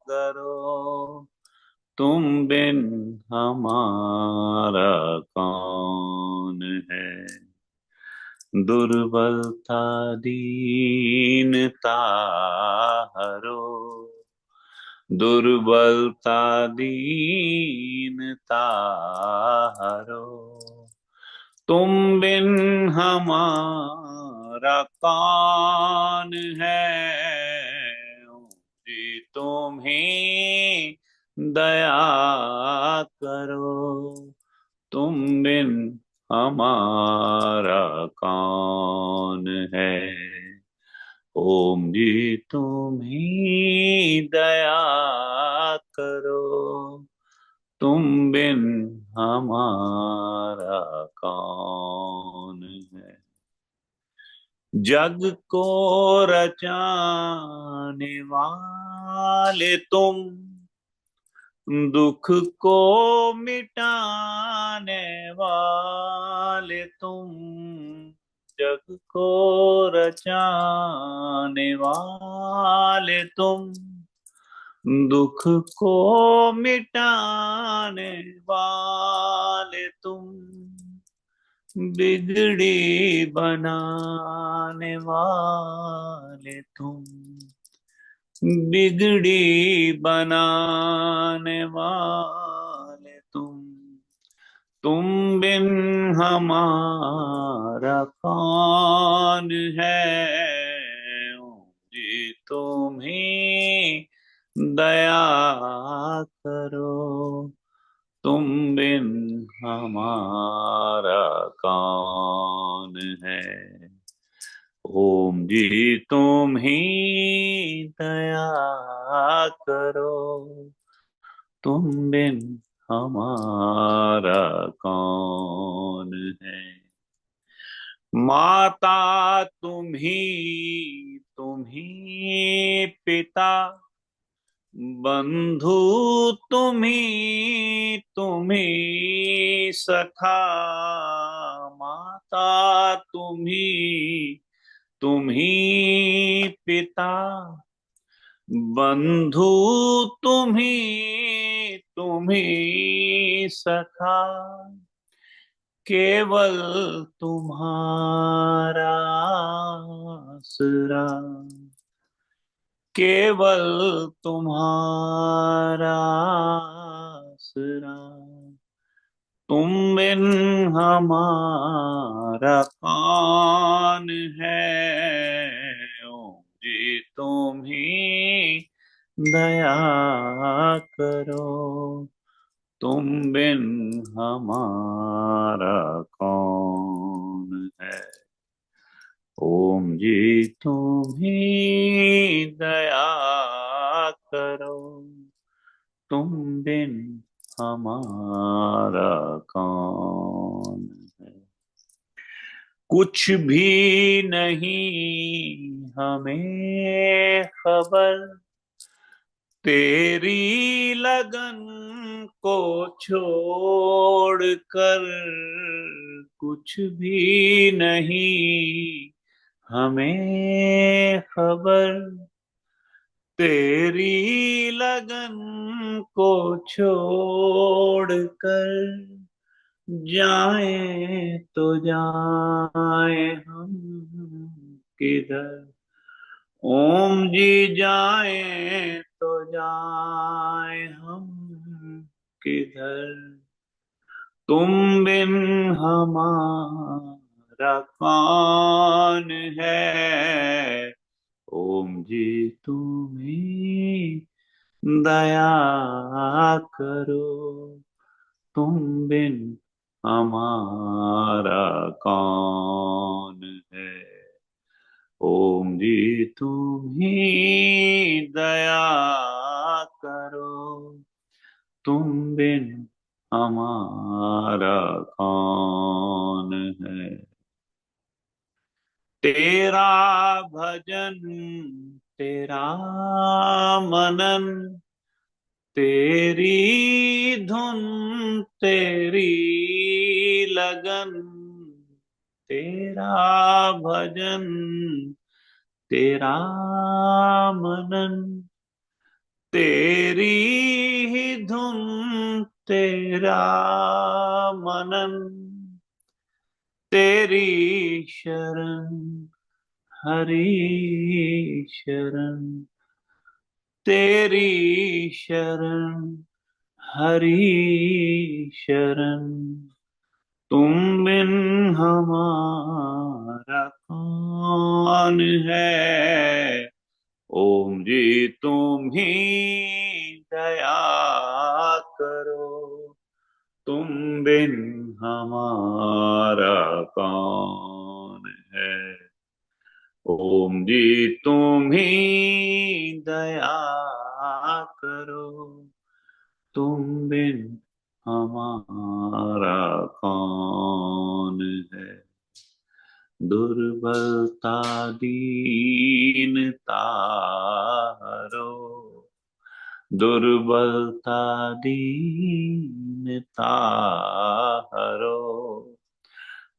करो, तुम बिन हमारा कौन है। दुर्बलता दीनता हरो, दुर्बलता दीनता हरो, तुम बिन हमारा कौन है। जी तुम ही दया करो, तुम बिन हमारा कौन है। ओम जी तुम ही दया करो, तुम बिन हमारा कौन है। जग को रचाने वाले तुम, दुख को मिटाने वाले तुम, जग को रचाने वाले तुम, दुख को मिटाने वाले तुम, बिगड़ी बनाने वाले तुम, बिगड़ी बनाने वाले तुम बिन हमारा कौन है। जी तुम ही दया करो, तुम बिन हमारा कौन है। ओम जी तुम ही दया करो, तुम बिन हमारा कौन है। माता तुम ही पिता, बंधु तुम ही सखा। माता तुम ही पिता, बंधु तुम ही सखा। केवल तुम्हारा आसरा, केवल तुम्हारा आसरा, तुम बिन हमारा कौन है। ओम जी तुम ही दया करो, तुम बिन हमारा कौन है। ओम जी तुम ही दया करो, तुम बिन हमारा कौन है। कुछ भी नहीं हमें खबर, तेरी लगन को छोड़ कर, कुछ भी नहीं हमें खबर, तेरी लगन को छोड़ कर जाए तो जाए हम किधर। ओम जी जाए तो जाए हम किधर, तुम बिन हमारा कौन है। ओम जी तुम्हें दया करो, तुम बिन हमारा कौन है। ओम जी तुम्ही दया करो, तुम बिन हमारा कौन है। तेरा भजन तेरा मनन, तेरी धुन तेरी लगन, तेरा भजन तेरा मनन, तेरी ही धुन तेरा मनन, तेरी शरण हरी शरण, तेरी शरण हरी शरण, तुम बिन हमारा कौन है। ओम जी तुम ही दया करो, तुम बिन हमारा कौन है। ओम जी तुम ही दया करो, तुम बिन हमारा कौन है। दुर्बलता दीनता हरो, दुर्बलता दीनता हरो,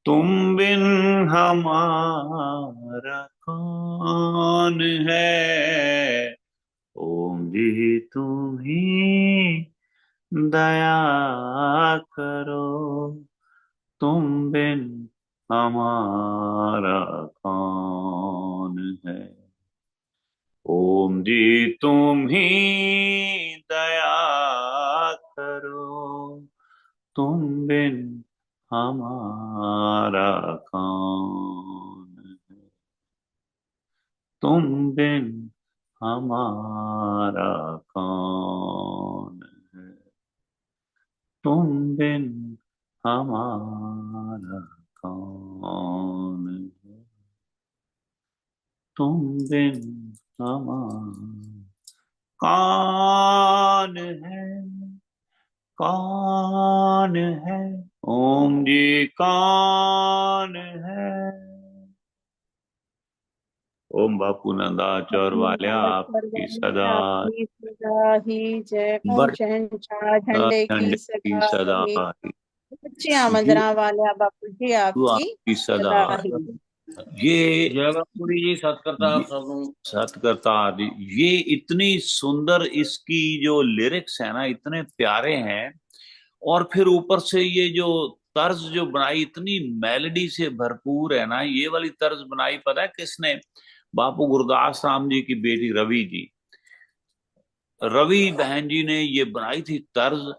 तुम बिन हमारा कौन है। ओम जी तुम ही दया करो, तुम बिन हमारा कौन है। ओम जी तुम ही दया करो, तुम बिन हमारा कौन है। तुम बिन हमारा कौन है, तुम बिन हमारा कौन है, तुम बिन हमारा कौन है, कौन है। ओम जी कौन है। ओम बापू नंदाचौर वाल्या आपकी सदा आपकी सदा ही जय। ओम बड़े शहंशाह झंडे की झंडे की सदा सदा ही। ही। सच्ची ये आमंत्रणा वाले बापू जी तो आपकी आपकी सदा, सदा ही। ये जय बापुरी जी, सतकर्ता आप सबों। सतकर्ता आदि, ये इतनी सुंदर इसकी जो लिरिक्स है ना, इतने प्यारे हैं। और फिर ऊपर से ये जो तर्ज जो बनाई, इतनी मेलोडी से भरपूर है ना। ये वाली तर्ज बनाई पता है किसने? बापू गुरदास राम जी की बेटी रवि जी, रवि बहन जी ने ये बनाई थी तर्ज।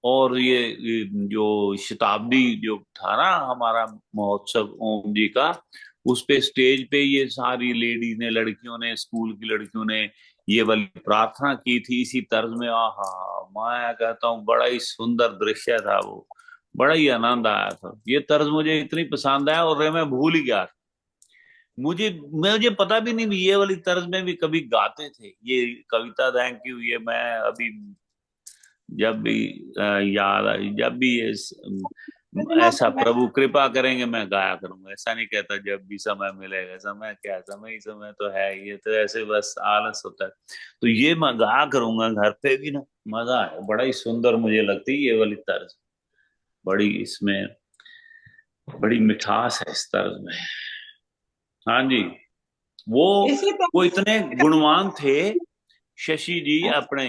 और ये जो शताब्दी जो था ना हमारा महोत्सव ओम जी का, उस पे स्टेज पे ये सारी लेडी ने, लड़कियों ने, स्कूल की लड़कियों ने ये वाली प्रार्थना की थी इसी तर्ज में। आहा, मैं कहता हूँ बड़ा ही सुंदर दृश्य था वो, बड़ा ही आनंद आया था। ये तर्ज मुझे इतनी पसंद आया, और मैं भूल ही गया। मुझे पता भी नहीं ये वाली तर्ज में भी कभी गाते थे ये कविता। Thank you. ये मैं अभी जब भी याद आई, जब भी ये ऐसा प्रभु कृपा करेंगे मैं गाया करूंगा। ऐसा नहीं कहता जब भी समय मिलेगा, समय क्या, समय ही समय तो है। ये तो ऐसे बस आलस होता है। तो ये मैं गाया करूंगा घर पे भी ना। मजा है, बड़ा ही सुंदर मुझे लगती है ये वाली तर्ज, बड़ी इसमें बड़ी मिठास है इस तर्ज में। हाँ जी, वो इसी वो तरह इतने गुणवान थे शशि जी अपने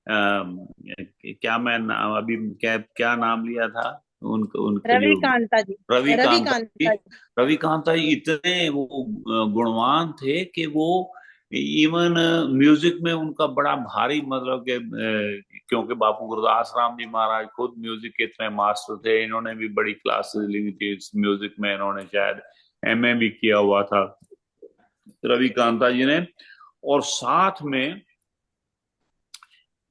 क्या मैं नाम अभी क्या क्या नाम लिया था उनके उनके जो रविकांता जी। रवि कांता जी। रविकांता जी। रवि कांता जी इतने वो गुणवान थे कि वो इवन म्यूजिक में उनका बड़ा भारी मतलब कि क्योंकि बापू गुरदास राम जी महाराज खुद म्यूजिक के इतने मास्टर थे, इन्होंने भी बड़ी क्लासेस ली थी इस म्यूजिक में, इन्होंने शायद एमए भी किया हुआ था रवि कांता जी ने। और साथ में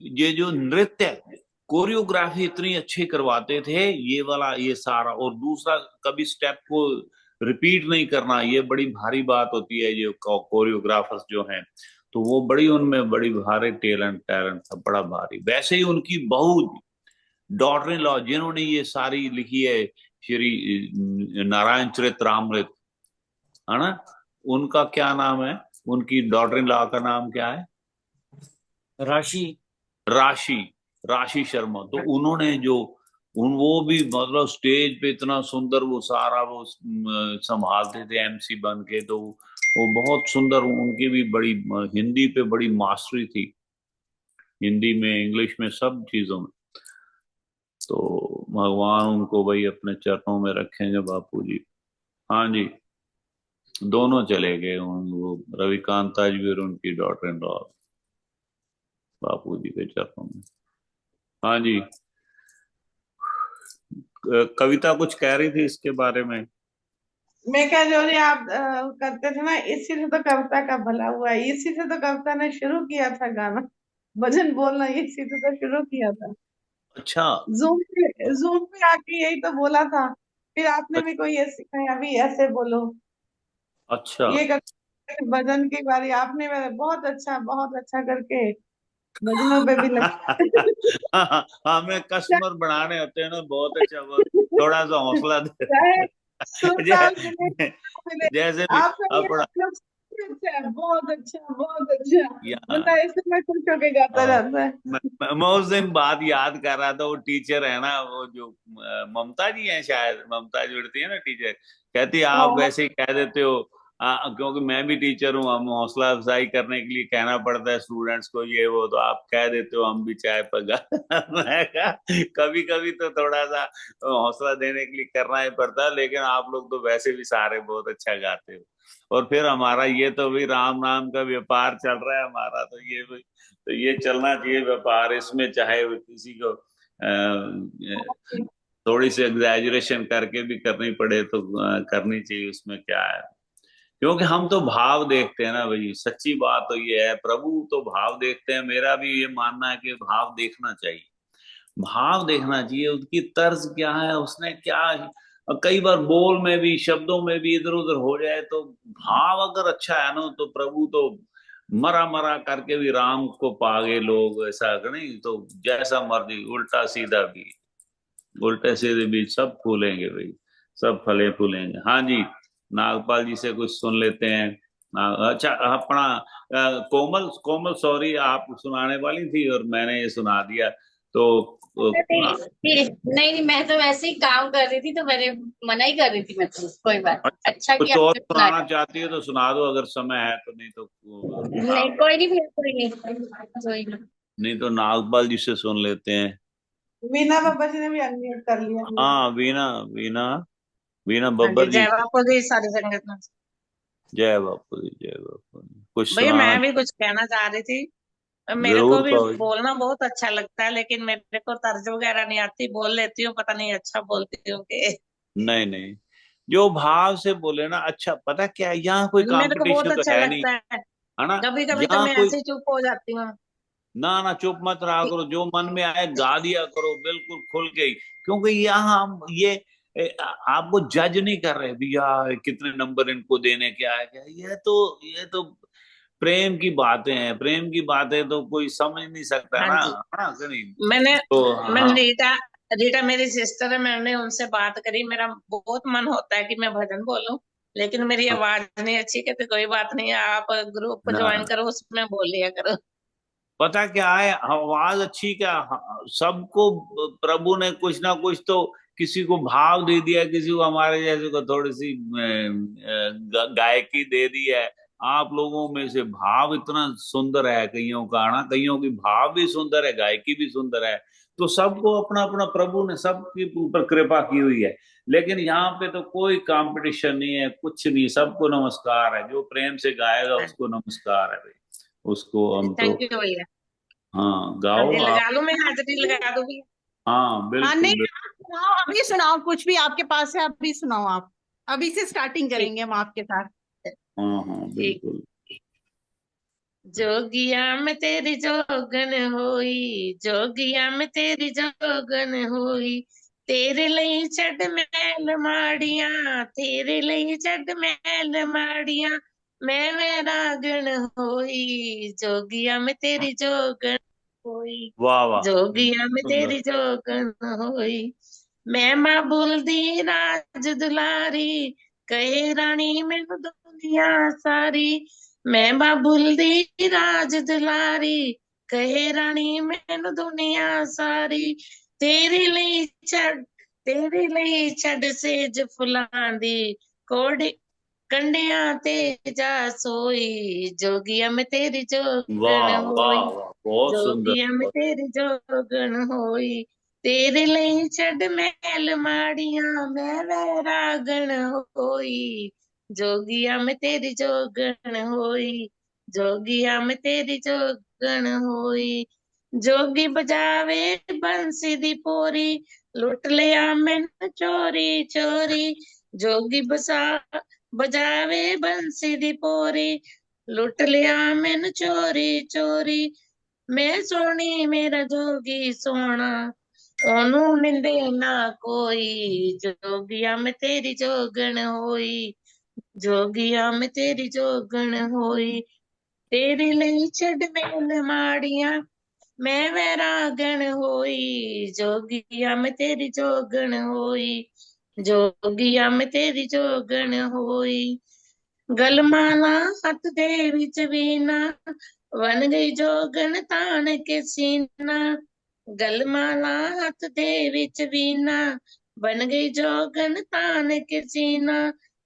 ये जो नृत्य कोरियोग्राफी इतनी अच्छी करवाते थे, ये वाला ये सारा, और दूसरा कभी स्टेप को रिपीट नहीं करना, ये बड़ी भारी बात होती है। ये कोरियोग्राफर्स जो हैं तो वो बड़ी उनमें बड़ी भारी टैलेंट टैलेंट था, बड़ा भारी। वैसे ही उनकी बहू डॉटर इन लॉ जिन्होंने ये सारी लिखी है, श्री नारायण चरितरामृत, है ना, उनका क्या नाम है, उनकी डॉटर इन लॉ का नाम क्या है? राशि। राशि, राशि शर्मा। तो उन्होंने जो वो भी मतलब स्टेज पे इतना सुंदर वो सारा वो संभालते थे एमसी बन के, तो वो बहुत सुंदर, उनकी भी बड़ी हिंदी पे बड़ी मास्टरी थी, हिंदी में इंग्लिश में सब चीजों में। तो भगवान उनको भाई अपने चरणों में रखेंगे बापू जी। हाँ जी, दोनों चले गए वो रविकांता जी और उनकी डॉटर इन लॉ बापू जी के चरणों में। हाँ जी, कविता कुछ कह रही थी इसके बारे में। मैं क्या जो रही आप करते थे ना, इसी से तो कविता का भला हुआ है, इसी से तो कविता ने शुरू किया था गाना, भजन बोलना इसी से तो शुरू किया था। अच्छा जूम पे आके यही तो बोला था, फिर आपने भी कोई ऐसे सिखाया, अभी ऐसे बोलो, अच्छा। ये करते भजन की बारी आपने मेरे बहुत अच्छा करके भजनों पे भी लग हाँ, हमें कस्टमर बढ़ाने होते हैं ना, बहुत अच्छा, बहुत थोड़ा सा हौसला दे। चाहे सुरताल मिले मिले, जैसे भी आपका ये अपना मतलब सबसे अच्छा है, बहुत अच्छा, यहाँ बंदा ऐसे में खुश होके गाता जाता है। मैं उस दिन बात याद कर रहा था, वो टीचर है ना, वो जो ममता जी हैं, शायद ममता जी उड़ती है ना टीचर, कहती है आप हाँ, वैसे ही कह देते हो। क्योंकि मैं भी टीचर हूँ, हम हौसला अफजाई करने के लिए कहना पड़ता है स्टूडेंट्स को ये वो, तो आप कह देते हो हम भी चाय पगा। मैं कहा कभी कभी तो थोड़ा सा हौसला देने के लिए करना ही पड़ता है, लेकिन आप लोग तो वैसे भी सारे बहुत अच्छा गाते हो। और फिर हमारा ये तो भी राम नाम का व्यापार चल रहा है हमारा, तो ये भी तो ये चलना चाहिए व्यापार, इसमें चाहे वो किसी को थोड़ी सी एग्जैजरेशन करके भी करनी पड़े तो करनी चाहिए, उसमें क्या है। क्योंकि हम तो भाव देखते हैं ना भाई, सच्ची बात तो ये है, प्रभु तो भाव देखते हैं। मेरा भी ये मानना है कि भाव देखना चाहिए, भाव देखना चाहिए, उसकी तर्ज क्या है, उसने क्या, कई बार बोल में भी शब्दों में भी इधर उधर हो जाए, तो भाव अगर अच्छा है ना तो प्रभु तो मरा मरा करके भी राम को पा गए लोग, ऐसा नहीं तो जैसा मर्जी उल्टा सीधा भी, उल्टे सीधे भी सब फूलेंगे भाई, सब फले फूलेंगे। हाँ जी, नागपाल जी से कुछ सुन लेते हैं। अच्छा अपना कोमल कोमल सॉरी, आप सुनाने वाली थी और मैंने ये सुना दिया, तो नहीं नहीं नहीं, मैं तो वैसे ही काम कर रही थी, तो मैंने मना ही कर रही थी। मैं तो कोई बात, अच्छा कुछ किया और आपने सुनाना सुनाया। चाहती है तो सुना दो अगर समय है तो, नहीं तो नहीं कोई नहीं, फिर कोई नहीं, कोई नहीं। नहीं तो नागपाल जी से सुन लेते हैं। मीना बाबा जी ने भी अनम्यूट कर लिया। हाँ वीणा, वीणा वीणा हाँ जी, बब्बर जी। जय बापू जी, सारी संगत में। जय बापू जी, जय बापू जी, कुछ भैया सुनाना? मैं भी कुछ कहना चाह रही थी। मेरे को जरूर भी कहो। बोलना बहुत अच्छा लगता है, लेकिन मेरे को तर्ज वगैरह नहीं आती, बोल लेती हूँ, पता नहीं अच्छा बोलती हूँ कि नहीं नहीं, जो भाव से बोले ना, अच्छा पता क्या है, यहाँ कोई मेरे को बहुत कंपटीशन तो अच्छा है नहीं, लगता है। है ना, कभी कभी तो यहाँ मैं कोई, ऐसे ही चुप हो जाती हूँ। ना ना चुप मत रहा करो, जो मन में आए गा दिया करो बिल्कुल खुल के ही। क्योंकि यहाँ हम ये आपको जज नहीं कर रहे भैया कितने नंबर इनको देने, क्या है क्या, ये तो प्रेम की बातें हैं, प्रेम की बातें तो कोई समझ नहीं सकता हाँ ना, जी। है ना कि नहीं? मैंने तो मैंने हाँ रीटा रीटा मेरी सिस्टर है, मैंने उनसे बात करी। मेरा बहुत मन होता है कि मैं भजन बोलूं, लेकिन मेरी आवाज नहीं अच्छी। कहते कोई बात नहीं है, आप ग्रुप ज्वाइन हाँ, करो, उसमें बोल लिया करो। पता क्या है, आवाज अच्छी क्या, सबको प्रभु ने कुछ ना कुछ तो किसी को भाव दे दिया, किसी को हमारे जैसे को थोड़ी सी गायकी दे दी है। आप लोगों में से भाव इतना सुंदर है कईयों का ना, कईयों की भाव भी सुंदर है, गायकी भी सुंदर है। तो सबको अपना अपना प्रभु ने सबके ऊपर कृपा की हुई है। लेकिन यहाँ पे तो कोई कंपटीशन नहीं है, कुछ नहीं, सबको नमस्कार है। जो प्रेम से गाएगा उसको नमस्कार है भाई, उसको हम तो। थैंक यू भैया। हाँ हाँ गाओ जी, आप। लगा लूं, मैं हाजिरी लगा दूं भैया। हाँ हाँ बिल्कुल नहीं, बिल्कुल। आप सुनाओ, अभी सुनाओ, कुछ भी आपके पास है अभी सुनाओ। आप अभी से स्टार्टिंग ठीक करेंगे हम आपके साथ। हाँ हाँ ठीक। बिल्कुल। जोगिया में तेरी जोगन होई, जोगिया में तेरी जोगन होई, तेरे ਲਈ ਛੱਡ ਮਹਿਲ ਮਾੜੀਆਂ, ਤੇਰੇ ਲਈ ਛੱਡ ਮਹਿਲ ਮਾੜੀਆਂ, ਮੈਂ ਵੈਰਾਗਣ ਹੋਈ, जोगिया में तेरी जोगन होई, वाह वाह, जोगिया में सुंदर। तेरी जोगन होई, मैं मां बोलदी राज दुलारी, कहे रानी मैनू दुनिया सारी, मैं मां बोलदी राज दुलारी, कहे रानी मैनू दुनिया सारी, तेरे ਲਈ ਛੱਡ, तेरे ਲਈ ਛੱਡ ਸੇਜ ਫੁੱਲਾਂ ਦੀ, ਕੋੜੇ ਕੰਡਿਆਂ ਤੇ जा सोई, जोगिया में तेरी जोगन वाह वाह होई, वाह, बहुत सुंदर। जोगिया में तेरी जोगन होई, तेरे ਲਈ ਛੱਡ ਮਹਿਲ ਮਾੜੀਆਂ, ਮੈਂ ਵੈਰਾਗਣ ਹੋਈ, जोगिया में तेरी जोगन होई, जोगिया में तेरी जोगन होई, जोगी बजावे बंसी दी पोरी, लुट लिया मैनू चोरी चोरी, जोगी बजावे बंसी दी पोरी, लुट लिया मैनू चोरी चोरी, मैं सोनी मेरा जोगी सोना, ओनू निंदे ना कोई, जोगिया में तेरी जोगन होई, जोगिया में तेरी जोगन होई, तेरे ਲਈ ਛੱਡ मेल माड़ियां, मैं वैरागण होई, जोगिया में तेरी जोगन होई, जोगिया में तेरी जोगन होई, गलमाला हथ दे विच वीना, बन गई जोगन तान के सीना, गलमाला हथ दे विच वीना, बन गई जोगन तान के सीना,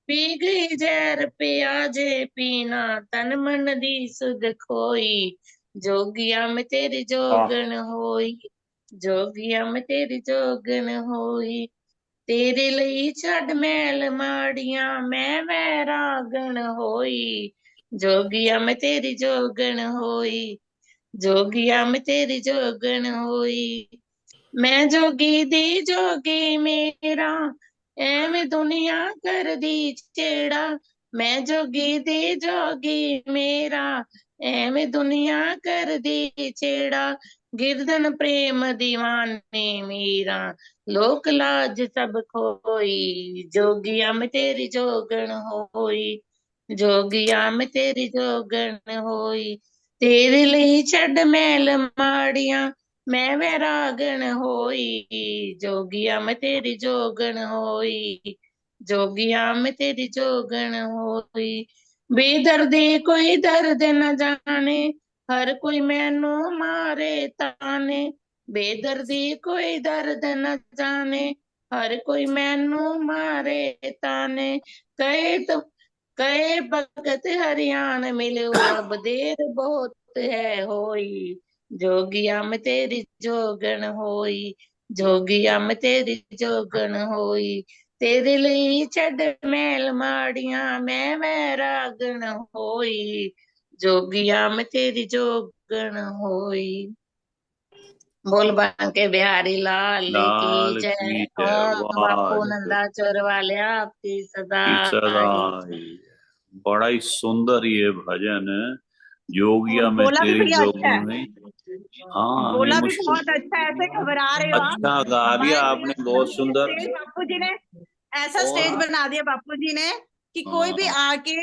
पी गई जहर पिया जे पीना, तन मन दी सुध खोई, जोगिया में तेरी जोगन होई, जोगिया में तेरी जोगन होई, तेरे ਲਈ ਛੱਡ ਮਹਿਲ ਮਾੜੀਆਂ, ਮੈਂ ਵੈਰਾਗਣ ਹੋਈ, जोगिया में तेरी जोगन होई, जोगिया में तेरी जोगन होई, मैं जोगी दी जोगी मेरा, ਐਵੇਂ ਦੁਨੀਆ ਕਰਦੀ ਛੇੜਾ, ਮੈਂ ਜੋਗੀ ਦੀ ਜੋਗੀ ਮੇਰਾ, ਐਵੇਂ ਦੁਨੀਆ ਕਰਦੀ ਛੇੜਾ, गिरधन प्रेम दीवाने मीरा, लोक लाज सब खोई, जोगिया में तेरी जोगन होई, जोगिया में तेरी जोगन होई, तेरे ਲਈ ਛੱਡ ਮਹਿਲ ਮਾੜੀਆਂ, मैं वैरागण होई, जोगिया में तेरी जोगन होई, जोगिया में तेरी जोगन होई, बेदर्दी कोई दर्द न जाने, हर कोई मैनू मारे ताने, बेदर्दी कोई दर्द न जाने, हर कोई मैनू मारे ताने, कहे तो कहे भगत हरियाण मिलो, अब देर बहुत है होई, जोगिया में तेरी जोगन होई, जोगिया में तेरी जोगन होई, तेरे ਲਈ ਛੱਡ ਮਹਿਲ ਮਾੜੀਆਂ, मैं वैरागण होई, जोगिया में तेरी जोगन होई, बोल बांके बिहारी लाल की लाल जय, की जय, ओम बापू वाह नंदा चोर वाले आपकी सदा की सदा ही। ही। बड़ा ही सुंदर ये भजन है, और योगिया में बोला भी तेरी भैया अच्छा जोगन है, में। हाँ नहीं, बोला भी मुश्किल। बहुत अच्छा है, ऐसे घबरा रहे हो आप। अच्छा गा दिया हमारे आपने, बहुत सुंदर। स्टेज बापू जी ने ऐसा स्टेज और बना दिया बापू जी ने कि कोई भी हाँ आके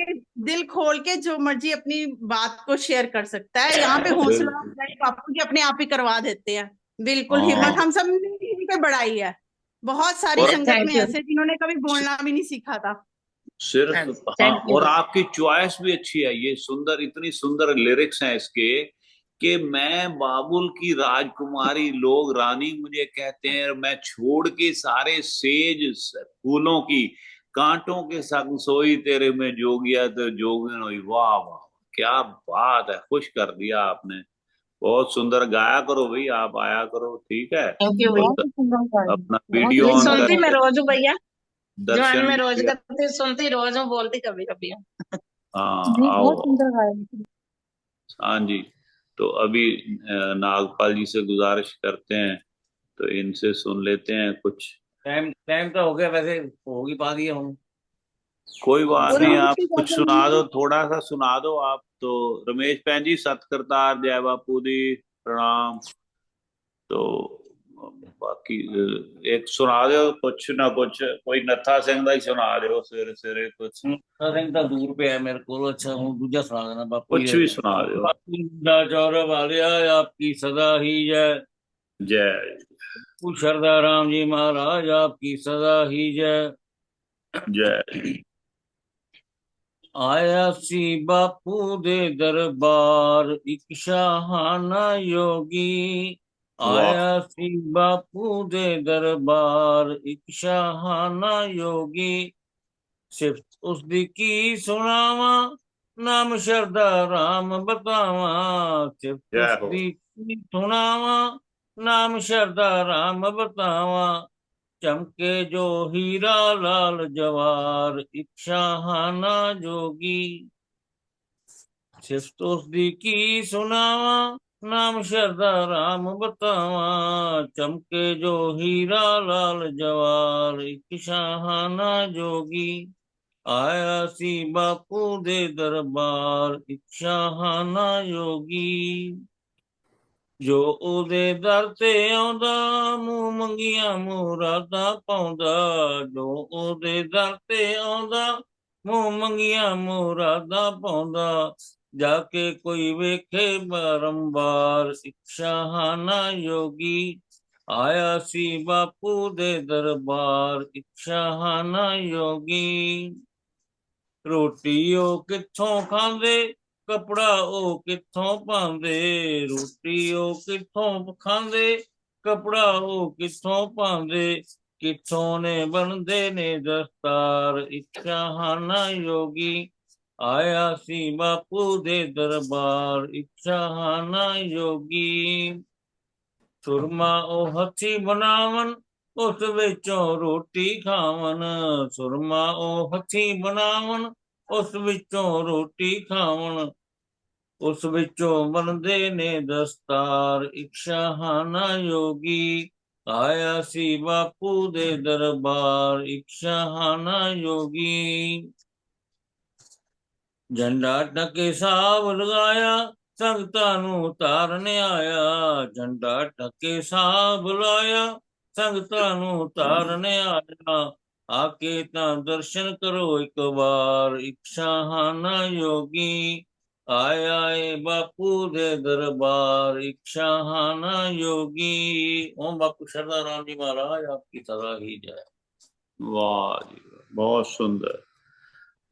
दिल खोल के जो मर्जी अपनी बात को शेयर कर सकता है। यहाँ पे हौसला बिल्कुल। अफजाई बापू जी अपने आप ही करवा देते हैं। बिल्कुल हिम्मत हाँ हम सब ने यहीं पे बढ़ाई है। बहुत सारी और संगत में थैंक यू, ऐसे जिन्होंने कभी बोलना भी नहीं सीखा था। सिर्फ हाँ, थैंक यू। और आपकी चॉइस भी अच्छी है, ये सुंदर, इतनी सुंदर लिरिक्स हैं इसके कि मैं बाबुल की राजकुमारी, लोग रानी मुझे कहते हैं, और मैं छोड़ के सारे सेज फूलों की कांटों के संग सोई तेरे में जोगिया तो जोगिन हुई। वाह वाह, क्या बात है, खुश कर दिया आपने। बहुत सुंदर गाया करो भाई, आप आया करो, ठीक है। थैंक यू भैया। बहुत ही सुंदर गाया, अपना बहुत वीडियो ही नहीं ऑन सुंदर सुनती मैं करके गाया। रोज हूँ भैया, जवानी दर्शन में रोज दीजिए। करती, सुनती रोज हूँ, बोलती कभी कभी हूँ। हाँ नहीं, आओ बहुत आओ। सुंदर गाया। हाँ जी। तो अभी नागपाल जी से गुजारिश करते हैं, तो इनसे सुन लेते हैं कुछ। टाइम टाइम तो हो गया, वैसे होगी पा दिए हम। कोई बात पूरी नहीं, आप मुट्ठी कुछ गाते सुना हैं। दो, थोड़ा सा सुना दो आप तो। रमेश भैन जी, सतकरतार, जय बापू दी, प्रणाम। तो बाकी एक सुना दो कुछ ना कुछ, कोई नत्था सिंह का ही सुना दो सवेरे सवेरे कुछ। रिंग तो दूर पे है मेरे को। अच्छा हूँ, दूजा सुना देना बापू कुछ जी। भी सुना दो। बापू दा चौर वालिया, आपकी सदा ही जय। जय बापू शरदा राम जी महाराज, आपकी सदा ही जय। जय। आया सी बापू दे दरबार, एक शाहाना योगी। वाह। आया सी बापू दे दरबार, एक शाहाना योगी। सिर्फ उसदी की सुनावा, नाम शरदा राम बतावा। सिर्फ जय हो। उसदी की सुनावा, नाम शरदा राम बतावा। चमके जो हीरा लाल जवार, एक शाहाना जोगी। सिर्फ उसदी की सुनावा, नाम शरदा राम बतावा। चमके जो हीरा लाल जवार, एक शाहाना जोगी। आया सी बापू दे दरबार, एक शाहाना योगी। ਜੋ ਉਹਦੇ ਦਰ ਤੇ ਆਉਂਦਾ, ਮੂੰਹ ਮੰਗੀਆਂ ਮੁਰਾਦਾਂ ਪਾਉਂਦਾ। ਜੋ ਉਹਦੇ ਦਰ ਤੇ ਆਉਂਦਾ, ਮੂੰਹ ਮੰਗੀਆਂ ਮੁਰਾਦਾਂ ਪਾਉਂਦਾ। ਜਾ ਕੇ ਕੋਈ ਵੇਖੇ ਬਾਰੰਬਾਰ, ਇੱਕ ਸ਼ਾਹਾਨਾ ਯੋਗੀ। ਆਇਆ ਸੀ ਬਾਪੂ ਦੇ ਦਰਬਾਰ, ਇੱਕ ਸ਼ਾਹਾਨਾ ਯੋਗੀ। ਰੋਟੀ ਉਹ ਕਿੱਥੋਂ ਖਾਂਦੇ, ਕਪੜਾ ਉਹ ਕਿੱਥੋਂ ਪਾਉਂਦੇ। ਰੋਟੀ ਉਹ ਕਿੱਥੋਂ ਖਾਂਦੇ, ਕਪੜਾ ਉਹ ਕਿੱਥੋਂ ਪਾਉਂਦੇ। ਕਿੱਥੋਂ ਨੇ ਬਣਦੇ ਨੇ ਦਸਤਾਰ, ਇੱਕ ਸ਼ਾਹਾਨਾ ਯੋਗੀ। ਆਇਆ ਸੀ ਬਾਪੂ ਦੇ ਦਰਬਾਰ, ਇੱਕ ਸ਼ਾਹਾਨਾ ਯੋਗੀ। ਸੁਰਮਾ ਉਹ ਹੱਥੀ ਬਣਾਵਨ, ਉਸ ਵਿੱਚੋਂ ਰੋਟੀ ਖਾਵਨ। ਸੁਰਮਾ ਉਹ ਹੱਥੀ ਬਣਾਵਨ, ਉਸ ਵਿੱਚੋਂ ਰੋਟੀ ਖਾਵਨ। ਉਸ ਵਿੱਚੋਂ ਬਣਦੇ ਨੇ ਦਸਤਾਰ, ਇੱਕ ਸ਼ਾਹਾਨਾ ਯੋਗੀ। ਆਇਆ ਸੀ ਬਾਪੂ ਦੇ ਦਰਬਾਰ, ਇੱਕ ਸ਼ਾਹਾਨਾ ਯੋਗੀ। ਝੰਡਾ ਟਕੇ ਸਾਬ ਲਗਾਇਆ, ਸੰਗਤਾਂ ਨੂੰ ਤਾਰਨ ਆਇਆ। ਝੰਡਾ ਟਕੇ ਸਾਬ ਲਾਇਆ, ਸੰਗਤਾਂ ਨੂੰ ਤਾਰਨ ਆਇਆ। ਆ ਕੇ ਤਾਂ ਦਰਸ਼ਨ ਕਰੋ ਇੱਕ ਵਾਰ, ਇੱਕ ਸ਼ਾਹਾਨਾ ਯੋਗੀ। ਆਇਆ ਏ ਬਾਪੂ ਦੇ ਦਰਬਾਰ, ਇੱਕ ਸ਼ਾਹਾਨਾ ਯੋਗੀ। ओम बापू शरदा राम जी महाराज, आपकी सदा ही जय। वाह जी वाह, बहुत सुंदर।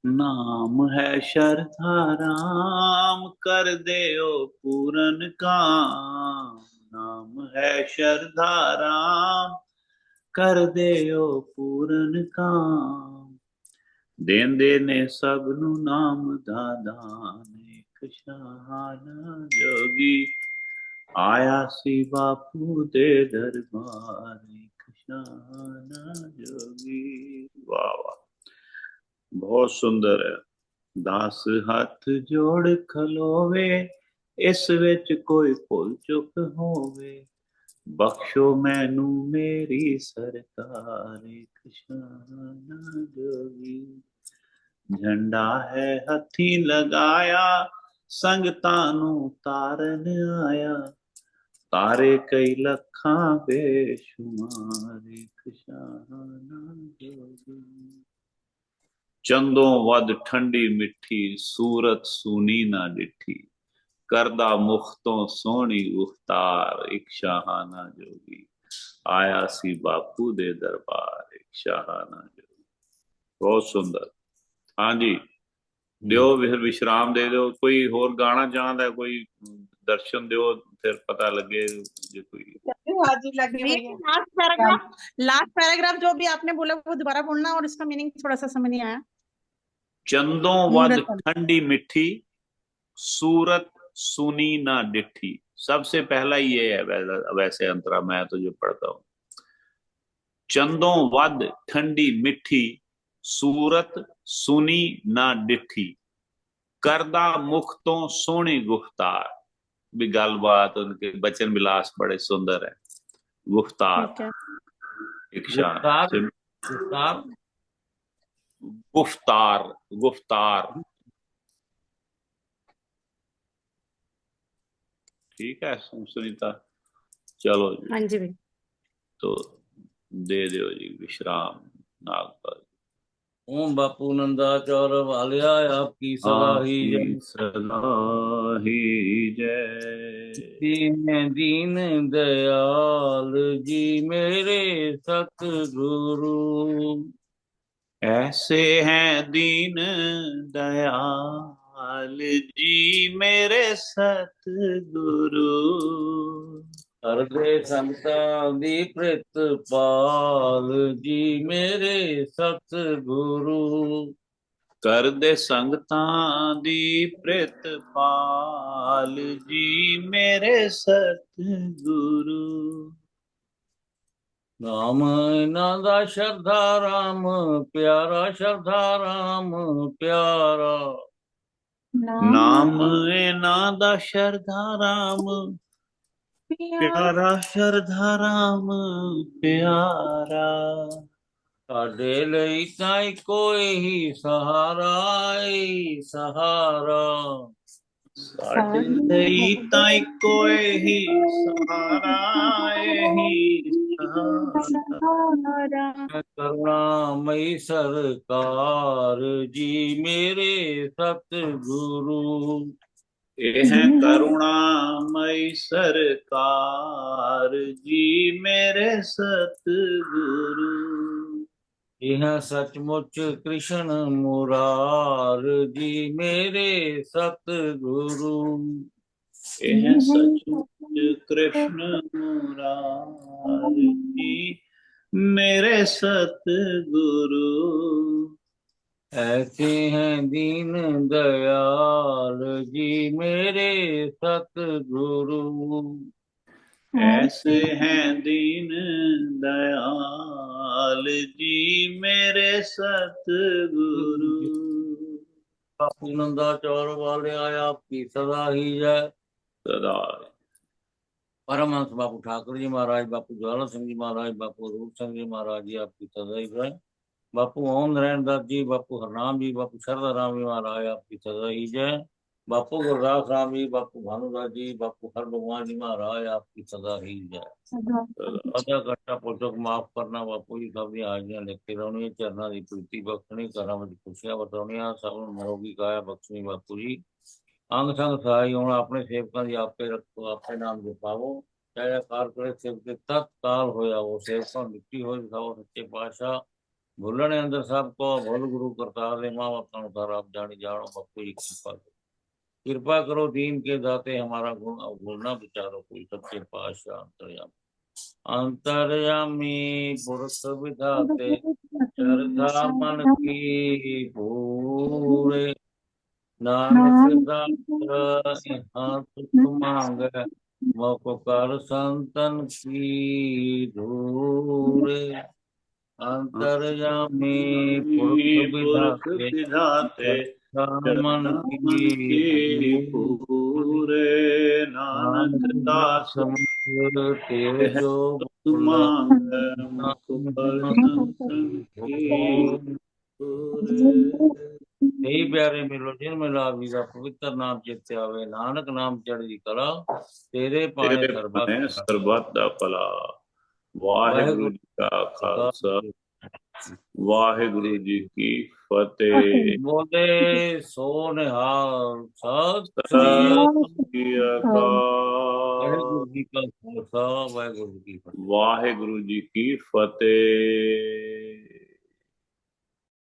नाम है श्रद्धा राम, कर दे ओ पूरन काम। नाम है श्रद्धा राम, कर दे ओ पूरन काम। देंदे ने सब नु नाम दा दान, एक शहाना जोगी। आया सी बापू दे दरबार, एक शहाना जोगी। वाह वाह, बहुत सुंदर है। दास हथ जोड़ खलोवे, इस विच कोई भुल चुक होवे। बख्शो मैनू मेरी सरकार, एक शहाना जोगी। झंडा है हथी लगाया, संगतां नू तारन आया। तारे कई लखां बेशुमार, एक शहाना जोगी। चंदों वद ठंडी मिठी, सूरत सूनी ना डिठी। करदा मुख तो सोहनी उफ्तार, एक शाहाना जोगी। आया सी बापू दे दरबार, एक शाहाना जोगी। बहुत सुंदर। हाँ जी। ਦਿਓ ਫਿਰ ਵਿਸ਼ਰਾਮ ਦੇ ਦਿਓ। ਕੋਈ ਹੋਰ ਗਾਣਾ ਚਾਹੁੰਦਾ, ਕੋਈ ਦਰਸ਼ਨ ਦਿਓ, ਫਿਰ ਪਤਾ ਲੱਗੇ ਜੇ ਕੋਈ। हाजी लगे नहीं, भैया। लास्ट पैराग्राफ जो भी आपने बोला वो दोबारा बोलना, और इसका मीनिंग थोड़ा सा समझ नहीं आया। चंदों वद मुहूर्त वाला। ठंडी मिट्टी, सूरत सुनी ना डिठी। सबसे पहला ये है वैसे अंतरा, मैं तो जो पढ़ता हूं। चंदों वद ठंडी मिठी, सूरत सुनी ना डिठी। करदा मुख तो सोहनी गुफ्तार। भी गलबात उनके वचन विलास बड़े सुंदर है। गुफ्तार ठीक है। एक शान। गुफ्तार गुफ्तार गुफ्तार गुफ्तार। ठीक है सुनीता, चलो जी। हाँ जी भाई। तो दे दो जी विश्राम नागपाल। ओम बापू नंदा चौर वालिया आपकी सदा ही जय। आपकी सदा ही जय। दीन दयाल जी मेरे सतगुरु। ऐसे हैं दीन दयाल जी मेरे सतगुरु। हरदे संतां दी प्रितपाल जी मेरे सतगुरु। कर दे संगतां दी प्रितपाल जी मेरे सतगुरु। नाम इन्हां दा शरधा राम प्यारा, शरधा राम प्यारा। नाम इन्हां दा शरधा राम प्यारा, शरधा राम प्यारा। साडे लई तां इक्को ही सहारा ए सहारा। साडे लई तां इक्को ही सहारा ही सहारा। करुणामयी सरकार जी मेरे सतगुरु। ये है करुणामयी सरकार जी मेरे सतगुरु। यह सचमुच कृष्ण मुरार जी मेरे सतगुरु। यह सचमुच कृष्ण मुरार जी मेरे सतगुरु। ऐसे हैं दीन दयाल जी मेरे सतगुरु। ऐसे हैं दीन दयाल जी मेरे सतगुरु। बापू नंदा चौर वाले आया आपकी सदा ही जय। सदा। परमहंस बापू ठाकुर जी महाराज, बापू ज्वाला सिंह जी महाराज, बापू रूप सिंह जी महाराज जी आपकी सदा ही जय। बापू ओम नारायण दास जी, बापू हरनाम जी, बापू शरदा राम जी महाराज आपकी सदा ही जय। बापू गुरदास राम जी, बापू भानुदास जी, बापू हर भगवान जी महाराज आपकी सदा ही जय। अदा घट्टा पुरखों को माफ करना बापू जी, सब दी हाजियां लिखते रहनी, चरना की प्रीति बख्शनी, घरों में खुशियां वरताउणियां, सब नूं निरोगी काया बख्शनी बापू जी। अंग संग सहाय होना, अपने सेवकों की आपे रखो, आपे नाम जपावो, चाहे कार करे सेवक तत्काल होया वो। सेवकों मिट्टी हो दिखाओ सच्चे पातशाह, भुलने अंदर सब को भुल गुरु करतार दे, माँ बाप का उतार आप जानी जानो बापू जी कृपा करो। कृपा करो दीन के दाते, हमारा गुण अवगुणना विचारो कोई, सच्चे पातशाह अंतर्यामी। अंतर्यामी पुरुष विधाते, श्रद्धा मन की पूरे, नानक दास यहाँ सुख मांगे, मोक कर संतन की दूरे। अंतर्यामी पुरुष पुरख विधाते, विधाते मन की की पूरे। नानक दास तेरे जो बोला, मांग मुख पर संतन की पूरे। यही प्यारे मिलो जिन मिला वीरा, पवित्र नाम चेते आवे, नानक नाम चढ़ी कला, तेरे पाए तेरे पाए सरबत दा भला। वाहिगुरु जी का खालसा, वाहिगुरु जी की फतेह। बोले सो निहाल सत श्री सत श्री अकाल। वाहिगुरु जी का खालसा, वाहिगुरु जी की फतेह। वाहिगुरु जी की फतेह।